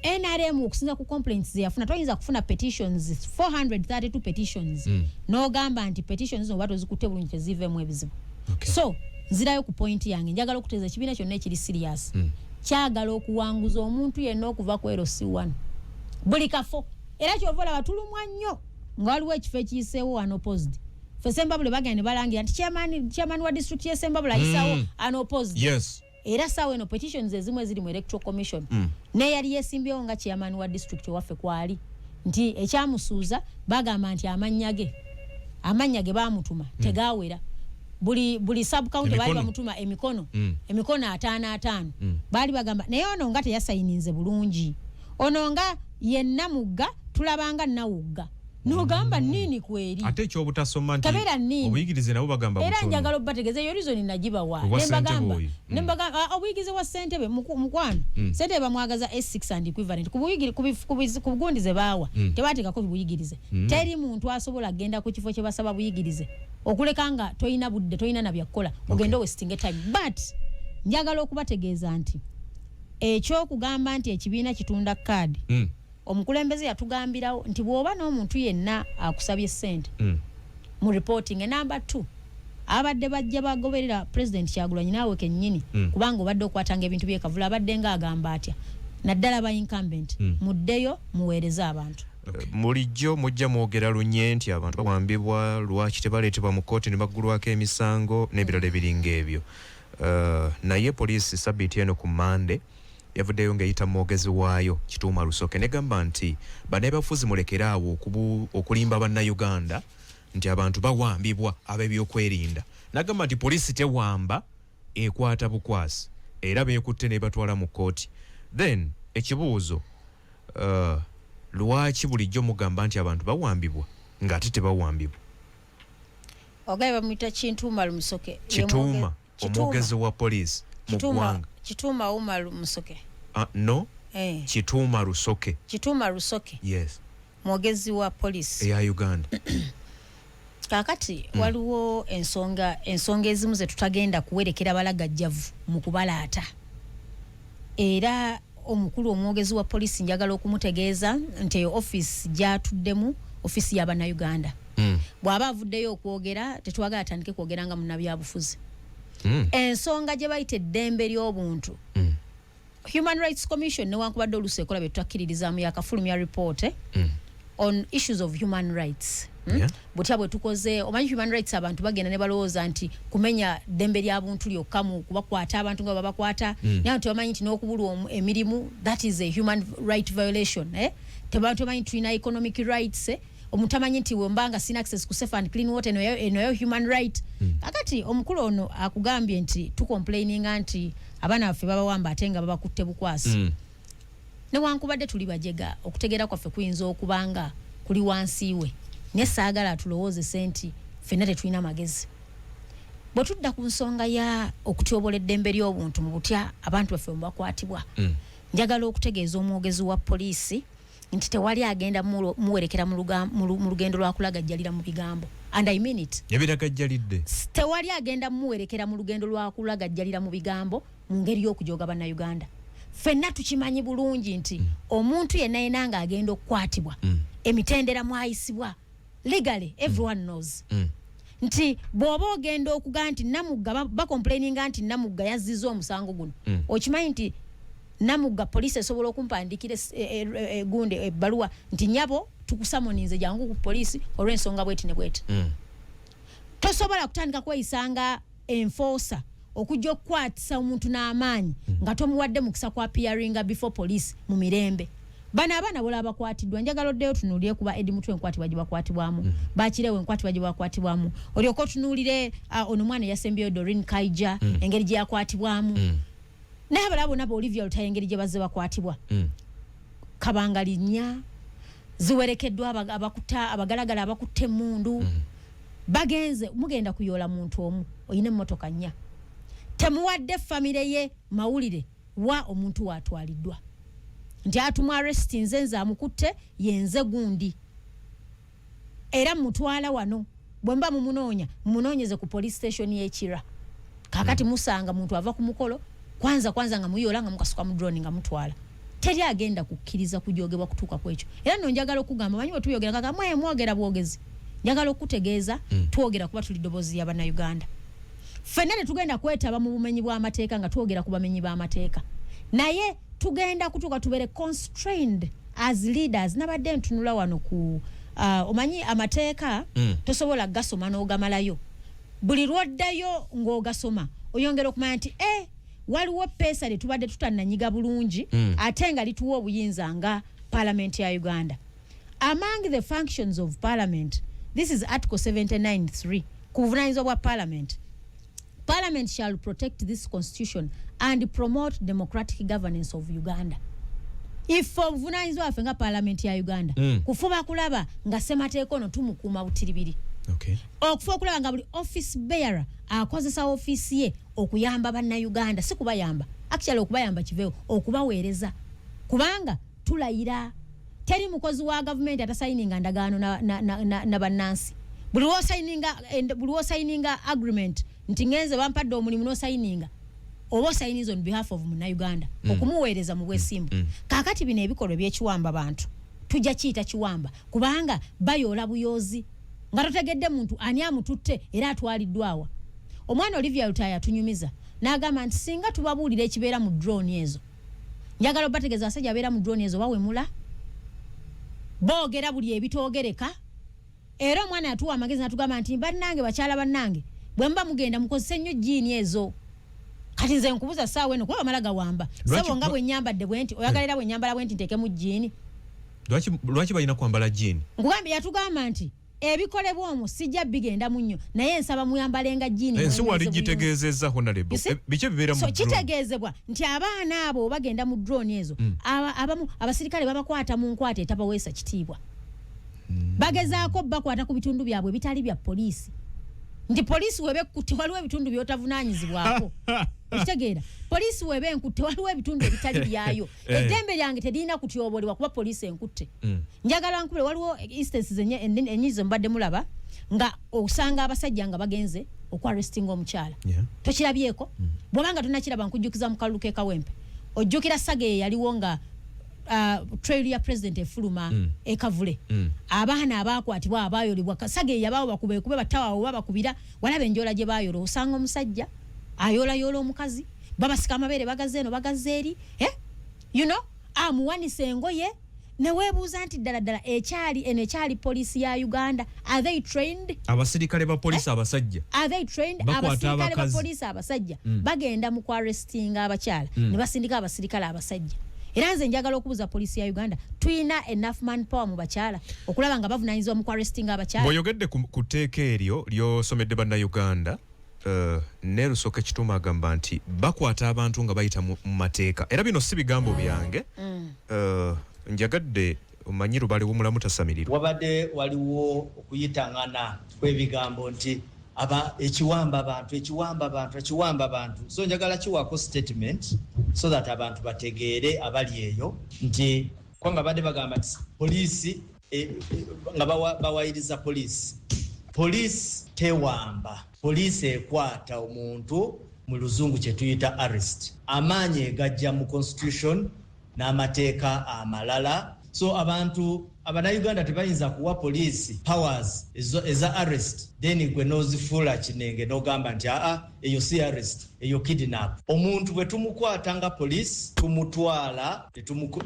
NRM okusinza ku complaints ze yafuna toyinza kufuna petitions 432 petitions n'ogamba nti petitions zo bato zikutte bulungi teziveemu ebizibu so nzirayo ku point yange njagala okuteeza ekibiina kyonna ekiri serious kyagala okuwanguza omuntu yenna okuva ku LC1 buli kafo era kyovola batulumwa nnyo nga waliwo ekifo ekiyiseewo unopposed Sembabule bagenda balangira nti chairman wa district ya Sembabule ayisawo unopposed era sawe no petitions ezimu eziri mu electoral commission ne yali yesimbyewo nga chairman wa district waffe kwali nti ekyamusuuza bagamba nti amanyage bamutuma tegawera buli sub county bali bamutuma emikono 5 bali bagamba naye ono nga teyasayininze bulungi ono nga yenna mugga tulabanga nawugga nogamba nini kweri ate ekyo butasoma nti obuyigirize nabo bagamba butono era njagala obategeze yo reason nagibawa nembagamba obuyigirize wa Ssentebe mukwano Ssentebe bamwagaza S6 and equivalent kubugundize bawa tebateekako buyigirize teri muntu asobola agenda ku kifo kye basaba buyigirize okulekanga toyina budde toyina nabyakola ogenda wasting time but njagala okubategeeza nti ekyokugamba nti ekibiina kitunda kaadi omukulembeze yatugambirawo nti bwoba n'omuntu yenna akusabye ssente mu reporting number 2 abadde bajja bagoberera president Kyagulanyi naawe kennyini kubanga obadde okwatanga ebintu byekavula abadde nga agamba atya naddala ba incumbent muddeyo muweereza abantu. Mulijjo mujja mwogera lunye nti abantu bawambibwa lwaki tebaleetebwa mu kkooti ne baggulwako emisango n'ebirala ebiringa ebyo. Naye poliisi sabbiiti eno ku Mande yavuddeyo ng'eyita mwogezi waayo Kituuma Lusoke negamba nti bannabufuzi mulekere awo okulimba bannayuganda nti abantu bawambibwa ab'ebyokwerinda. Nagamba nti poliisi tewamba ekwata bukwasi era beekutte ne batwala mu kkooti. Then ekibuuzo lwaki bulijjo mugamba nti abantu bawambibwa ng'ate tebawambibwa? Ogaye bamuyita Kituuma Lusoke. Kituuma omwogezi wa poliisi mu ggwanga. Kituuma Umar Musoke. No. Kituuma Lusoke. Kituuma Lusoke. Yes. Mwogezi wa poliisi ya Uganda. Kakati waliwo ensonga ezimu ze tutagenda kuwerekera balagajjavu mu kubalaata. Era omukulu omwogezi wa poliisi njagala okumutegeeza nti office gyatuddemu office y'Abannayuganda. Bw'aba avuddeyo okwogera tetwagala atandike kwogera nga munnabyabufuzi. Ensonga gye bayita eddembe ly'obuntu. Human Rights Commission newankubadde oluusi ekola bye tutakkiririzaamu yakafulumya report on issues of human rights. Butya bwe tukoze omanyi human rights abantu bagenda ne balowooza nti kumenya ddembe lya buntu lyokka mu kubakwata abantu nga babakwata naye tebamanyi nti n'okubulwa emirimu that is a human right violation. Tebamanyi tulina economic rights. Omutamanyi nti wembanga sina access ku safe and clean water eno human right. Kakati omukulu ono akugambye nti tucomplaininga nti abaana baffe babawamba ate nga babakutte bukwasi. Newankubadde tuli bajega okutegeera kwaffe kuyinza okubanga kuli wansi we naye saagala atulowoozese nti ffenna tetulina magezi. Bwe tudda ku nsonga ya okutyobola eddembe ly'obuntu mu butya abantu baffe bakwatibwa njagala okutegeeza omwogezi wa poliisi nti tewali agenda muwerekera mu lugendo lwa kulagajjalira mu bigambo. And I mean it. Yabiragajjalidde. Tewali agenda muwerekera mu lugendo lwa kulagajjalira mu bigambo mu ngeri y'okujooga Bannayuganda. Ffenna tukimanyi bulungi nti omuntu yenna yenna nga agenda okukwatibwa emitendera mwayisibwa legally everyone knows. Nti bw'oba ogenda okuga nti Namugga bakomplaininga nti Namugga yazizza omusango guno okimanyi nti Namugga poliisi esobola okumpandikira gunde ebbaluwa nti nyabo tukusamoninze jangu ku poliisi olw'ensonga bweti ne bweti. Tosobola kutandika kweyisanga enforcer okujja okukwatisa omuntu n'amaanyi nga tomuwadde mukisa kwa appearinga before police mu mirembe. Bana abaana bola abakwatiddwa njagala oddeyo tunuulire kuba Edi Mutwe enkwatibwa gye bakwatibwamu Bakirewe enkwatibwa gye bakwatibwamu olyoka tunuulire ono mwana yasembyeyo Doreen Kaija engeri gye yakwatibwamu n'abalala bonna Olivia Lutayo engeri gye bazze bakwatibwa. Kabanga linnya ziwerekeddwa abagalagala abakutte emmundu bagenze mugenda kuyoola muntu omu oyina emmotoka nnya temuwadde famire ye mawulire wa omuntu watwaliddwa nti atuma arrest nze amukutte yenze gundi era mutwala wano bwemba mumunoonyeze ku police station y'Ekira kakati musanga muntu ava ku mukolo kwanza nga muyola nga mukasuka mu drone nga mutwala teri agenda kukkiriza kujoogebwa kutuuka kwekyo. Era no njagala okugamba manyi bwe tuyogera kaka mwogera bwogezi njagala okutegeeza twogera kuba tuli ddoboozi ya Bannayuganda. Ffenna ne tugenda kwetaba mu bumenyi bw'amateeka nga twogera ku bamenyi b'amateeka naye tugenda kutuuka tubere constrained as leaders. Nabadde ntunula wano ku omanyi amateeka tosobola gasoma n'ogamalayo buli lwoddayo ng'ogasoma oyongera okumanya nti waliwo pesa lye tubadde tutannanyiga bulungi ate nga lituwa obuyinza nga Parliament ya Uganda. Among the functions of Parliament, this is Article 79(3) ku buvunaanyizibwa bwa Parliament. Parliament shall protect this constitution and promote democratic governance of Uganda. If obuvunaanyizibwa waffe nga Parliament ya Uganda kufuba kulaba nga ssemateeka ono tumukuuma butiribiri. Okufuba kulaba nga buli office bearer akozesa office ye okuyamba Bannayuganda si kubayamba actually okubayamba kiveewo okubaweereza kubanga tulayira teri mukozi wa government atasayininga ndagaano na bannansi buli wosayininga agreement nti ngenze bampadde omulimu n'osayininga oba osayiniza on behalf of Munnayuganda okumuweereza mu bwesimbu. Kaakati bino ebikolwa by'ekiwamba bantu tujja kiyita kiwamba kubanga bayoola buyoozi nga totegedde muntu ani amututte era atwaliddwawa omwana Olivia Lutaya tunyumiza n'agamba nti singa tubabuulira ekibeera mu drone ezo njagala obategeeza abasajja abeera mu drone ezo bawemula boogera buli ebitoogereka era omwana yatuwa amagezi natugamba nti bannange bakyala bannange bwe mba mugenda mukozese nnyo jiini ezo kati nze nkubuza saawa eno kuba bamala gawamba sebo nga bwe nyambadde bwe nti oyagalira bwe nyambala bwe nti nteekemu jiini lwaki balina kwambala jiini nkugambye yatugamba nti ebikolebwa omwo sijja bigenda munnyo naye nsaba muyambalenga jiini ensi wali gitegeezezza honorable biki bibeera mu drone kitegeezebwa nti abaana abo bagenda mu drone ezo abamu abasirikale babakwata mu nkwata etabaweesa kitiibwa bagezaako bakwata ku bitundu byabwe bitali bya poliisi nti poliisi webekutte waliwo ebitundu byotavunaanyizibwako okitegeera poliisi webe enkutte waliwo ebitundu ebitali byayo eddembe lyange terina kutyobolebwa kuba poliisi enkutte njagala nkubule waliwo instances enyizo mbadde mulaba nga osanga abasajja nga bagenze okwarrestinga omukyala tokirabyeko bwobanga tonakiraba nkujjukiza mu kalulu k'ekawempe ojjukira Sage yaliwo nga trail ya president efuluma ekavule abaana abakwatibwa abayolebwa Sage yabawo bakube batawa babakubira walaba enjola gye bayolo osanga omusajja ayola omukazi babasika amabere bagazeeno bagazeeri you know amuwanise engoye ne weebuuza nti ddala ekyali poliisi ya Uganda are they trained abasirikale ba poliisi abasajja are they trained abasirikale ba poliisi abasajja bagenda mu arrestinga abakyala ne basindika abasirikale abasajja era nze njagala okubuza poliisi ya Uganda tuyina enough manpower mu bakyala okulaba nga bavunaanyizibwa mu arrestinga abakyala bw'oyogedde ku tteeka eryo ly'osomedde bannayuganda Nerusoke Kituma agamba nti bakwata abantu nga bayita mu mateeka era bino si bigambo byange njagadde omanyi Rubale w'omulamu tasamirirwa wabadde waliwo okuyitangana kw'ebigambo nti ekiwamba abantu so njagala kiwaako statement so that abantu bategeere abali eyo nti kwanga badde bagamba nti poliisi nga bawayiriza poliisi tewamba poliisi ekwata omuntu mu luzungu kye tuyita arrest amaanyi egajja mu constitution n'amateeka amalala so abantu abanayuganda tebayinza kuwa poliisi powers eza arrest then gwe nozifuula kinenge n'ogamba nti eyo si arrest eyo kidnap omuntu bwe tumukwata nga poliisi tumutwala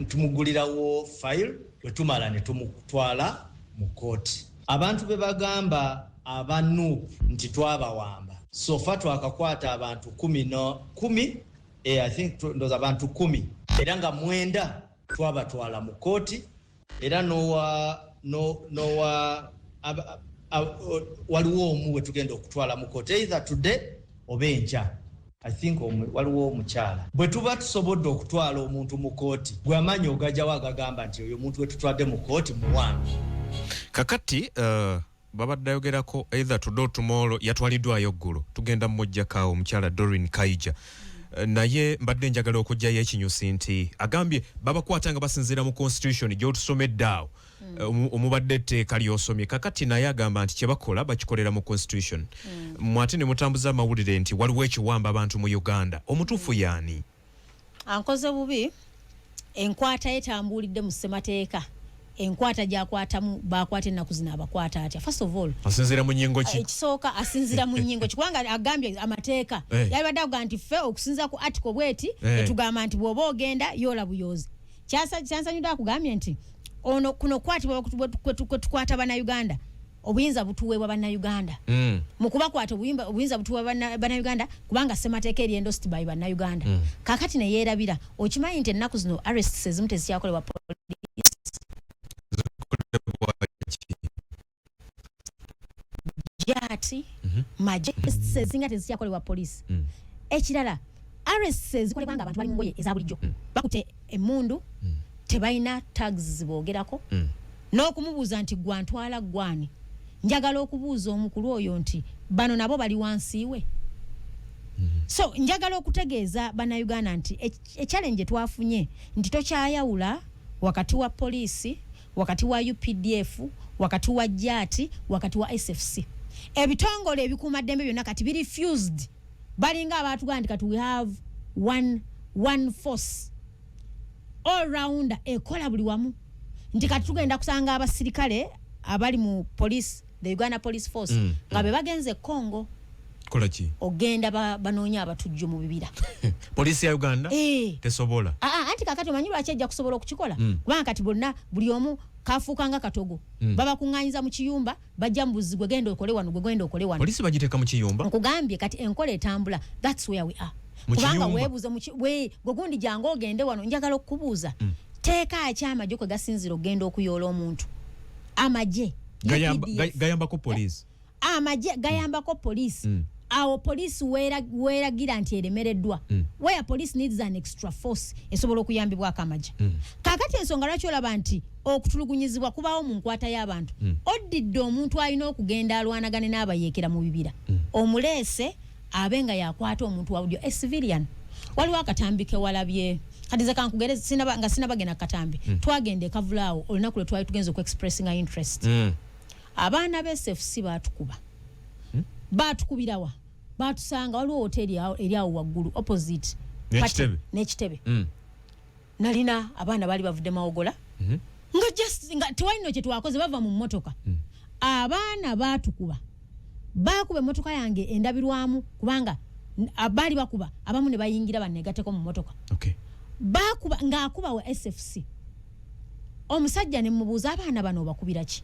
tumugulirawo file bwe tumala ne tumutwala mu kooti abantu be bagamba abanuupu nti twabawamba sofa twakakwata abantu 10 I think ndoza abantu 10 era nga 9 twabatwala mu kooti era waliwo omu we tugenda okutwala mu kooti either today oba enkya I think waliwo omukyala bwe tuba tusobodde okutwala omuntu mu kooti gwe amanyi ogajawo agagamba nti oyo omuntu we tutwadde mu kooti muwambi kakati babadde ayogerako either today or tomorrow yatwaliddwayo ggulo tugenda mmujjakaawo omukyala Doreen Kaija naye mbadde njagala okujjayo ekinyusi nti agambye babakwata nga basinziira mu constitution gy'otusomedde awo omubadde etteeka ly'osomye kakati naye agamba nti kyebakola bakikolera mu constitution mwate ne mutambuza amawulire nti waliwo ekiwamba abantu mu Uganda omutuufu yaani ankoze bubi enkwata etambulidde mu ssemateeka enkwata gyakwatamu bakwata ennaku zino abakwata atya first of all asinzira mu nnyingo ki ekisooka asinzira mu nnyingo kikubanga agambye amateeka yalibadde avuga nti ffe okusinza ku article bweti etugamba nti bw'oba ogenda yola buyozi kyansanyudde akugambye nti ono kuno kwatibwa kwe tukwata bannayuganda obuyinza butuweebwa bannayuganda mu kubakwata obuyinza butuweebwa bannayuganda kubanga ssemateeka eri endorsed by bannayuganda kakati ne yeerabira okimanyi nti ennaku zino arrests ezimu tezikyakolebwa jati majesties ezinga tezikyakolebwa poliisi ekirala arrests ezikolebwa nga abantu bali mu ngoye eza bulijjo bakute emmundu tebalina tags ziboogerako n'okumubuuza nti gwantwala gwani njagala okubuuza omukulu oyo nti bano nabo bali wansiiwe so njagala okutegeeza bannayuganda nti challenge twafunye nti tokyayawula wakati wa poliisi wakati wa UPDF wakati wa jati wakati wa SFC ebitongole ebikuuma ddembe byonna kati bi refused balinga abatuganda kati we have one force all round ekola buli wamu nti kati tugenda kusanga abasirikale abali mu police the Uganda Police Force nga be bagenze Congo kola ki ogenda banoonya abatujju mu bibira polisi ya Uganda tesobola anti kakati omanyi lwaki ejja kusobola okukikola kubanga kati bonna buli omu kafuukanga katogo baba kuŋŋaanyiza mu kiyumba bajja mu buzzi gwe genda okole wano gwe genda okole wano polisi bagiteeka mu kiyumba nkugambye kati enkola etambula that's where we are kubanga weebuuze gwe gundi jangu ogende wano njagala okukubuuza teeka akyamagye kwe gasinzira okugenda okuyoola omuntu amagye gayambako polisi amagye gayambako polisi awo polisi weeragira nti eremereddwa where police needs an extra force esobola okuyambibwako amagye kakati ensonga lwaki olaba nti okutulugunyizibwa kubawo mu nkwata y'abantu oddidde omuntu alina okugenda alwanagane n'abayeekera mu bibira omuleese abe nga yakwata omuntu wawulyo a civilian waliwo akatambi kewalabye kati ze kankugereza nga sinabagenda katambi twagenda e Kavulaawo olunaku lwe twali tugenza okexpressinga interest abaana b'SFC batukubirawa batusanga waliwo hoteli eri awo waggulu opposite n'ekitebe nalina abaana baali bavudde mawogola nga tewalino kye twakoze bava mu mmotoka abaana bakuba emmotoka yange endabirwamu kubanga baali bakuba abamu ne bayingira bannegateko mu mmotoka bakuba ng'akuba wa SFC omusajja ne mubuuza abaana bano obakubira ki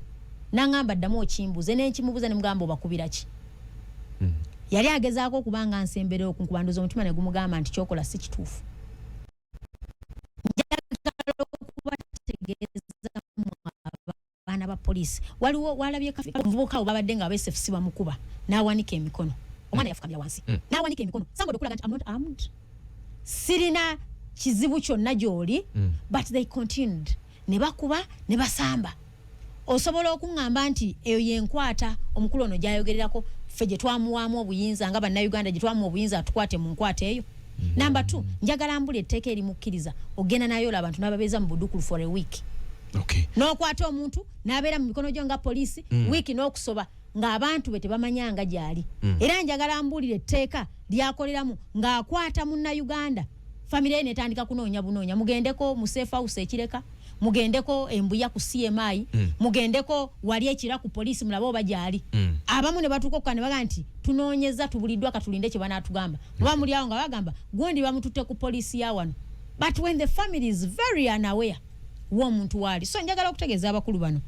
nangamba ddamu okimbuze n'enkimubuuza ne mugamba obakubira ki yali agezaako okubanga nsembere okunkubanduza omutima ne gumugamba nti kyokola si kituufu njagala okubategeeza abaana ba polisi waliwo walabye omuvubuka abo babadde nga SFC bamukuba n'awanika emikono omwana yafukamira wansi n'awanika emikono sango okulaga nti I'm not armed sirina kizibu kyonna gy'oli but they continued ne bakuba ne basamba osobola okuŋŋamba nti eyo yenkwata omukulu ono gy'ayogererako ffe gye twamuwaamu obuyinza nga bannayuganda gye twamuwa obuyinza atukwate mu nkwata eyo namba 2 njagala mbula etteeka erimukkiriza ogenda nayola abantu n'ababeeza mu budukulu for a week n'okwata omuntu n'abeera mu mikono gyo nga poliisi wiiki n'okusoba ng'abantu be tebamanyanga gy'ali era njagala mbulira etteeka lyakoleramu ng'akwata munnayuganda famire netandika kunoonya bunoonya mugendeko mu safe house ekireka mugendeko embuya ku CMI mugendeko wali ekira ku polisi mulabo bajali abamu ne batuko kwa ne baga nti tunoonyeza tubuliddwa katulinde kye banatugamba baba muli awo nga bagamba gondi bamututte ku polisi ya wano but when the family is very unaware wo muntu wali so njagala okutegeeza abakulu bano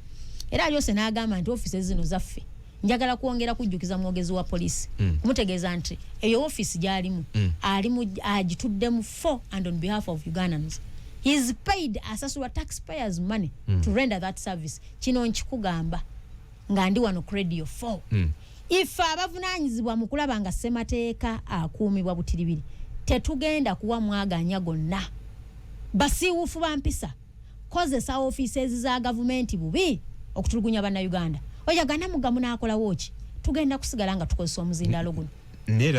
era alyose n'agamba nti offices zino zaffe njagala kuongera kujjukiza mwogezi wa polisi kumutegeeza nti eyo office gyalimu alimu agituddemu for and on behalf of Ugandans he is paid asasula taxpayers money to render that service kino nkikugamba nga ndi wano radio 4 if abavunanyizibwa mu kulaba nga ssemateeka akuumibwa butiribiri tetugenda kuwa mwaganya gonna basiiwuufu bampisa kozesa offices za gavumenti bubi okutulugunya bannayuganda oyagana mugamu n'akolawo ki tugenda kusigala nga tukozesa omuzindaalo guno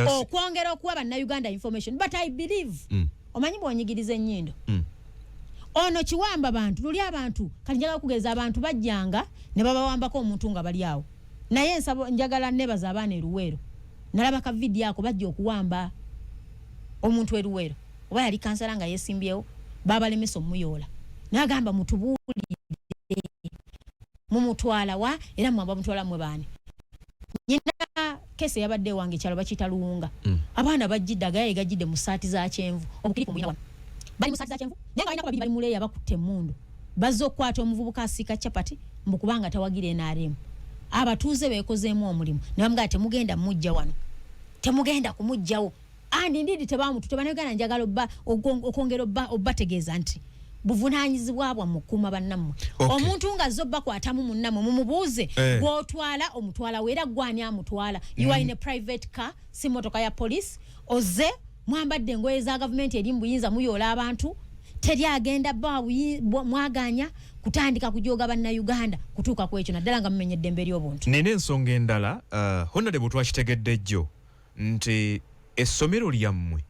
okwongera okuwa bannayuganda information but I believe omanyi bw'onyigiriza ennyindo ono kiwamba bantu luli abantu kati njagala kugeza abantu bajjanga ne babawambako omuntu nga bali awo naye nsabo njagala nebaza abaana eruweero nalaba ka video ako bajja okuwamba omuntu eruweero oba yali kansala nga yesimbyewo babalemesa omuyoola nagamba mutubuulire mumutwala wa era mwamba mutwala mwe baani nyina kese yabadde wange kyalo bakita luwunga abaana bajjidde agaye gajjidde mu saati za kyenvu obukiri ku muyina wano bali mu saati za kyenvu nenga balina babiri bali muleeya bakutte emmundu bazze okukwata omuvubuka asiika capati mbukubanga tawagire NRM abatuuze beekozeemu omulimu ne bamugamba temugenda mujja wano temugenda kumujjawo andi ndidi tebamutu tebanagana njagala okwongera obbategeeza nti buvunanyizibwa bwa mukuma bannammwe omuntu nga zobba kwatamu munnammwe mumubuuze gwotwala omutwala wera gwani amutwala you are in a private car si motoka ya police oze mwambadde engoye za government eri mbuyinza muyoola abantu teri agenda mwaganya kutandika kujoga bannayuganda kutuuka ku ekyo naddala nga mumenyedde emberi obuntu nina ensonga endala honorable twakitegedde jjo nti essomero lyammwe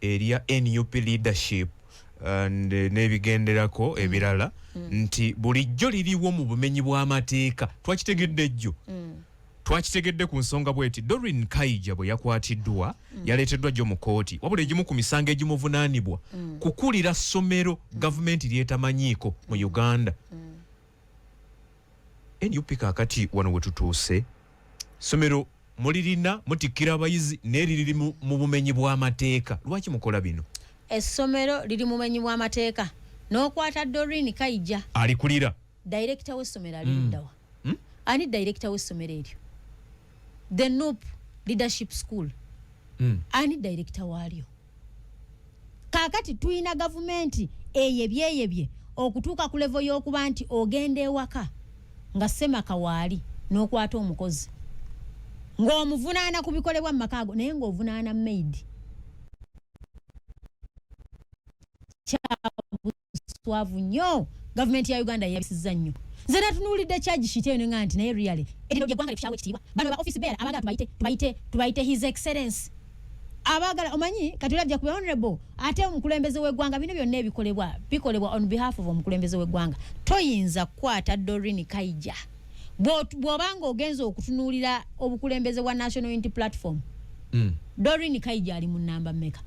erya NUP leadership nebigenderako ebirala nti bulijjo liriwo mu bumenyi bw'amateeka twakitegedde jjo twakitegedde ku nsonga bweti Doreen Kaija bwe yakwatiddwa yaleeteddwa jjo mu kooti wabula egimu ku misango egimuvunaanibwa kukulira ssomero gavumenti lyetamanyiiko mu Uganda NUP kakati wano we tutuuse ssomero mulirina mutikira abayizi n'eriri mu bumenyi bw'amateeka. Lwaki mukola bino? Essomero liri mu bumenyi bw'amateeka n'okwata Doreen Kaija alikulira director w'essomero aliddawa. Ani director w'essomero eryo? The Noop Leadership School. Ani director waalyo? Kakati tuina gavumenti eyebye okutuuka ku level y'okuba nti ogenda ewaka nga Semaka waali n'okwata omukozi ng'omuvunaana ku bikolebwa mu makaago naye ng'ovunaana maid. Kyabuswavu nnyo gavumenti ya Uganda yabisizza nnyo. Nze natunuulidde charge sheet eno nga nti naye really erino gye ggwanga lifyawo ekitiibwa bano ba office bearer abagala tubayite his excellence. Abagala omanyi kati olabya ku honorable ate omukulembeze w'eggwanga bino byonna bikolebwa on behalf of omukulembeze w'eggwanga. Toyinza kukwata Doreen Kaija bw'obanga ogenza okutunuulira obukulembeze bwa National Unity Platform. Doreen Kaija ali mu namba mmeka?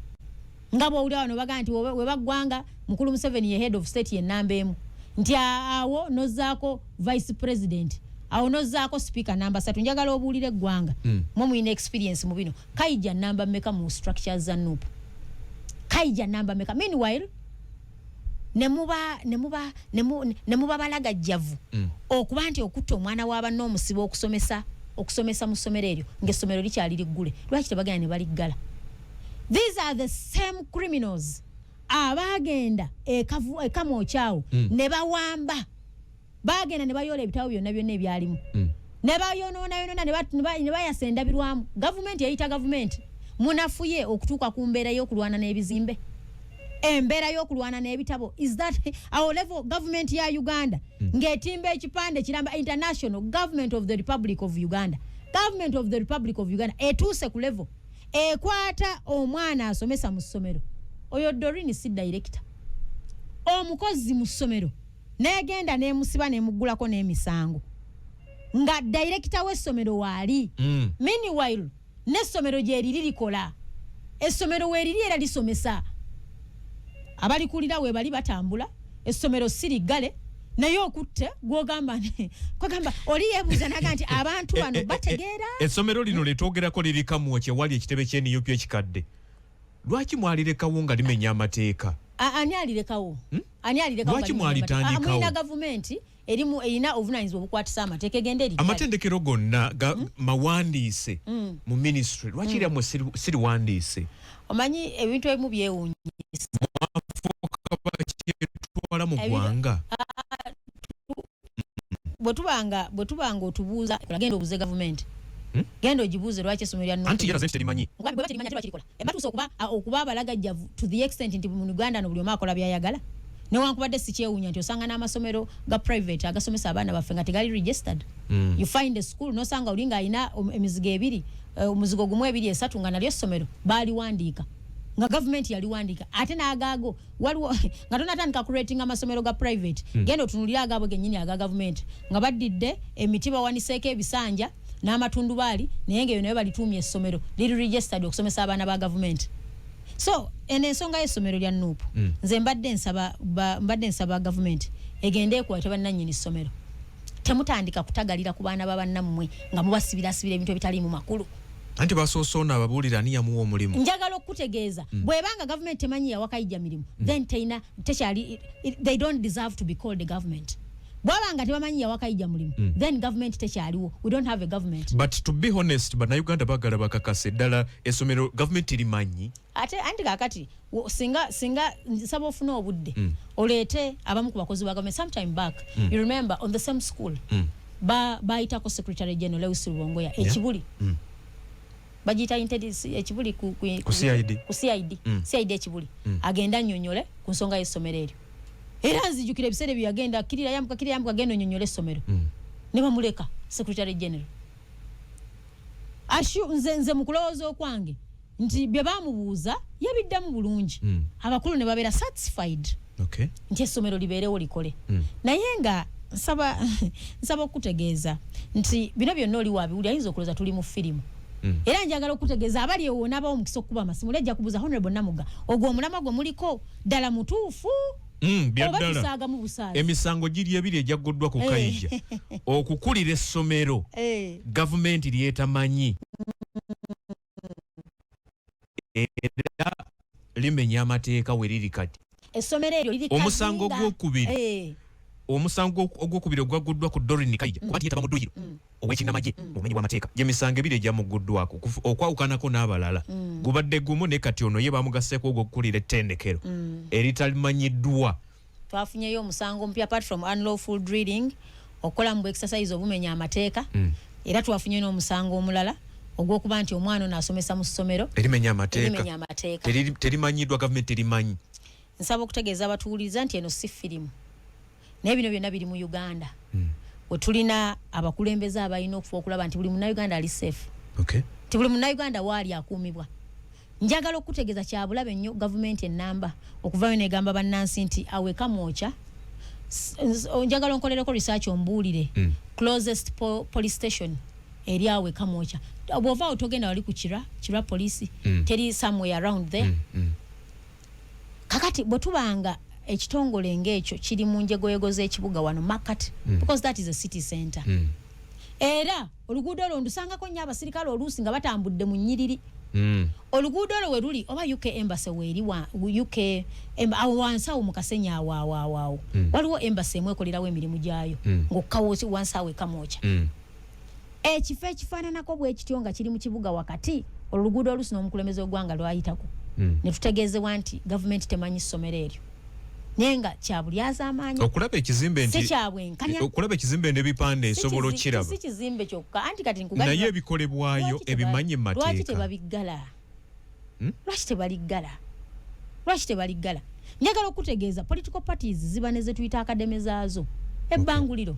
Nga bw'owulira wano bagaa nti we baggwanga mukulu Museveni ye head of state ye namba emu nti awo nozzaako vice president awo nozzaako speaker namba 3. Njagala obuulire eggwanga mwe muyina experience mu bino. Kaija namba mmeka mu structures za Nuupu? Kaija namba mmeka? Meanwhile ne muba balagajjavu okuba nti okutta omwana w'abanna omusibe okusomesa mu ssomero eryo ng'essomero likyali liggule. Lwaki tebagenda ne baliggala? These are the same criminals abagenda ekamokyawo ne bawamba bagenda ne bayola ebitabo byonna ebyalimu ne bayonoona ne bayasa endabirwamu. Gavumenti yayita gavumenti munafuye okutuuka ku mbeera y'okulwana n'ebizimbe, embeera y'okulwana n'ebitabo. Is that our level government ya Uganda ng'etimba ekipande kiramba International Government of the Republic of Uganda, Government of the Republic of Uganda etuuse ku level ekwata omwana asomesa mu ssomero? Oyo Doreen si director. Omukozi mu ssomero negenda nemusiba nemugulako n'emisango nga director w'essomero waali. Meanwhile n'essomero gye liri likola, essomero weeriri era lisomesa. Abalikulira we bali batambula, essomero sirigale naye okutte gwogamba oli yeebuuza naga nti abantu bano bategeera. Essomero lino lyetwogerako liri Kamwokye wali ekitebe ky'NUP ekikadde. Lwaki mwalirekawo nga limenya amateeka? Ani alirekawo? Ani alirekawo? Lwaki mwalitandikawo? Amuyina gavumenti erina obuvunaanyizibwa obukwatisa amateeka egenda eri. Amatendekero gonna mawandiise mu ministry. Lwaki lyammwe siriwandiise? Omanyi ebintu ebimu byewuunyisa. Twala mu ggwanga. Bwe tubanga otubuuza genda obuze gavumenti. Genda ogibuuze lwaki essomero lya Nuupu. Anti yera terimanyi. Batuusa okuba abalagajjavu to the extent nti mu Uganda buli omu akola byayagala. Newankubadde si kyewuunya nti osanga n'amasomero ga private agasomesa abaana baffe nga tegali registered. You find a school nosanga oli ng'alina emizigo ebiri, omuzigo gumu ebiri esatu nga nalyo essomero baaliwandiika nga gavumenti yaliwandiika. Ate n'agaago waliwo nga tonatandika kurating amasomero ga private. Genda otunulira agaabwe gennyini aga gavumenti nga baddidde emiti bawaniseeko ebisanja n'amatundubaali naye ng'eyo nayo balituumye essomero liri registered okusomesa abaana ba gavumenti. So ensonga y'essomero lya Nuupu nze mbadde nsaba gavumenti egende ekwate bannannyini ssomero. Temutandika kutagalira ku baana b'abannammwe nga mubasibirasibira ebintu ebitali mu makulu. Anti basoosoona ababuulira ani yamuwa omulimu. Njagala okukutegeeza bw'ebanga gavumenti temanyi yawakayijja mirimu then they don't deserve to be called a government. Bwabanga tebamanyi yawakayijja mulimu then government tekyaliwo. We don't have a government. But to be honest, bannayuganda bagala bakakase ddala essomero gavumenti limanyi. Ate anti kakati singa nsaba ofuna obudde oleete abamu ku bakozi ba government sometime back you remember on the same school bayitako secretary general Lewis Rubongoya ekibuli bagita ekibuli ku CID ekibuli agenda nnyonnyole ku nsonga y'essomero eryo. Era nzijukira ebiseera bye yagenda kirira yambuka agenda nnyonnyole essomero ne bamuleka secretary general. Nze mu kulowooza okwange nti bye baamubuuza yabiddamu bulungi abakulu ne babeera satisfied nti essomero libeerewo likole. Naye nga nsaba okutegeeza nti bino byonna oli wabiwulira ayinza okulooza tuli mu firimu. Era njagala okutegeeza abali ewo n'abawo omukisa okukuba amasimu lejja kubuuza Honorable Namuga ogwo omulama gwe muliko ddala mutuufu oba tusaagamu busaazi. Emisango giri ebiri egyagoddwa ku Kaija okukulira essomero gavumenti lyetamanyi era limenya amateeka we liri kati. Essomero eryo liri omusango gw'okubiri omusango ogwokubiri ogwaguddwa ku Doreen Kaija kuba yetaba mu dduyiro ow'ekinnamagye omumenyi w'amateeka gy'emisango ebiri egyamuguddwako okwawukanako n'abalala gubadde gumu ne kati ono ye bamugaseeko ogw'okukulira ettendekero eritalimanyiddwa. Twafunyeyo omusango omupya apart from unlawful drilling okola mu exercise obumenya amateeka era twafunye n'omusango omulala ogw'okuba nti omwana ono asomesa mu ssomero erimenya amateeka terimanyiddwa gavumenti terimanyi. Nsaba okutegeeza abatuwuliriza nti eno si firimu naye bino byonna biri mu Uganda we tulina abakulembeze abalina okufa okulaba nti buli munnayuganda ali safe ti buli munnayuganda waali akuumibwa. Njagala okutegeeza kyabulabe nnyo gavumenti ennamba okuvayo negamba bannansi nti aweka mwocha njagala onkolereko research ombuulire closest police station eri aweka mwocha bw'ova otogenda wali ku kira police teri somewhere around there kakati bwe tubanga ekitongole ng'ekyo kiri mu njegoyego z'ekibuga wano market because that is a city center era oluguudo olwo ndusangako nnyo abasirikale oluusi nga batambudde mu nnyiriri oluguudo olwo we luli oba UK embassy weeri UK wansi awo mu Kasenya awo waliwo embassy emwe ekolerawo emirimu gyayo ng'okkawo wansi awo ekamwocha ekifo ekifaananako bwe kityo nga kiri mu kibuga wakati oluguudo oluusi n'omukulembeze w'eggwanga lwayitako ne tutegeezebwa nti gavumenti temanyi ssomero eryo nenga kyabulyaza amaanyi okulaba ekizimbe nti okulaba ekizimbe n'ebipande esobola okiraba si kizimbe kyokka anti kati nkugamba naye ebikolebwayo ebimanyi mu mateeka lwaki tebabiggala lwaki tebaligala njagala okutegeeza political parties ziba ne ze tuyita akademe zaazo ebbanguliro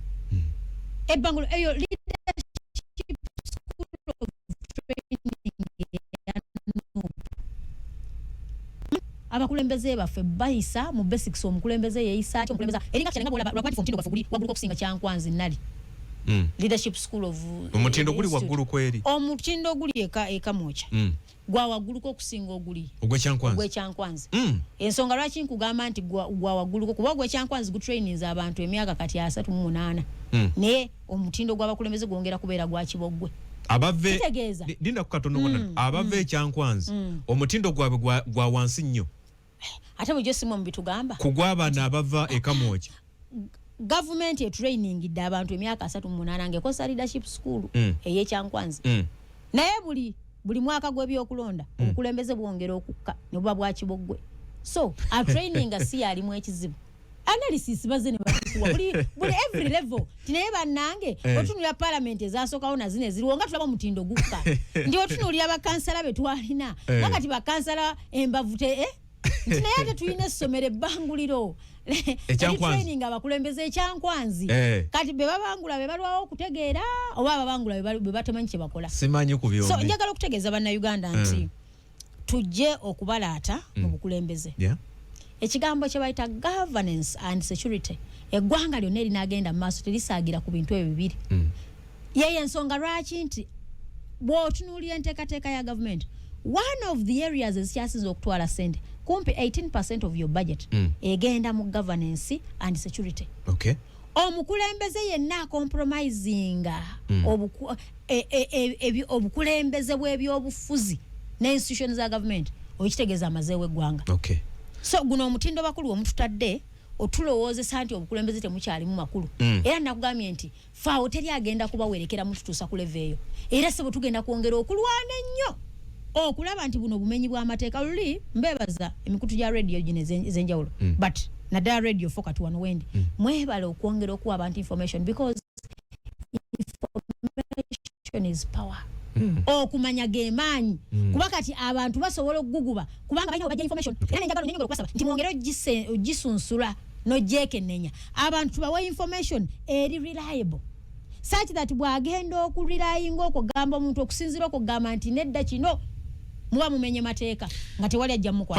eyo leadership school of training abakulembeze baffe bayisa mu basics omukulembeze yeyisa omukulembeze eringa kyananga bola lwakati fontindo bafuguli wagulu okusinga kyankwanzi nali leadership school of omutindo guli waggulu kweri omutindo guli eka mocha gwa waggulu ko kusinga oguli ogwekyankwanzi ensonga lwaki nkugamba nti gwa waggulu ko kuba ogwekyankwanzi gu trainings abantu emyaka kati 38 naye omutindo gw'abakulembeze gwongera kubeera gwa kibogwe abave dinda kukatono wona abave ekyankwanzi omutindo gwabwe gwa wansi nnyo ate bwe gyosimu mu bitugamba kugwabana abava ekamoja government e training dda abantu emyaka 38 ngekosa leadership school eyekyankwanzi naye buli mwaka gw'ebyokulonda obukulembeze bwongera okukka ne buba bwa kibogwe so a training si yalimu ekizibu analysis baze ne bakuwa buli every level tinaye bannange otunulira parliament ezasookawo na zine ziriwo nga tulaba mutindo gukka ndi otunulira bakansala betwalina nakati bakansala embavute tinaye ate tulina essomero ebbanguliro training abakulembeze ekyankwanzi kati be babangula be balwawo okutegeera oba ababangula be batamanyi kye bakola simanyi ku byombi so njagala okutegeeza bannayuganda nti tujje okubalaata mu bukulembeze ekigambo kye bayita governance and security eggwanga lyonna erinagenda mu maaso terisaagira ku bintu ebyo bibiri yeye ensonga lwaki nti bw'otunuulira enteekateeka ya gavumenti one of the areas ezikyasinza okutwala sente kumpi 18% of your budget egenda mu governance and security omukulembeze yenna compromisinga obukulembeze bw'ebyobufuzi ne institutions za gavumenti okitegeeza amazeewo eggwanga so guno omutindo bakulu omututadde otulowoozesa nti obukulembeze temukyalimu makulu era nakugambye nti faawo teri agenda kubawerekera mututuusa ku leve eyo era sebo tugenda kwongera okulwana ennyo okulaba nti buno bumenyi bw'amateeka luli mbebaza emikutu gya radio gino ez'enjawulo but naddala radio fo kati wano wendi mwebale okwongera okuwa abantu information because information is power okumanya gemaanyi kuba kati abantu basobola okuguguba kubanga balina obajja information era nenjagala nyongera okwasaba nti mwongere ogisunsula n'ogyekennenya abantu tubawe information eri reliable such that bwagenda okulirayinga okugamba omuntu okusinzira okugamba nti nedda kino muba mumenye mateeka nga tewali ajja mukwata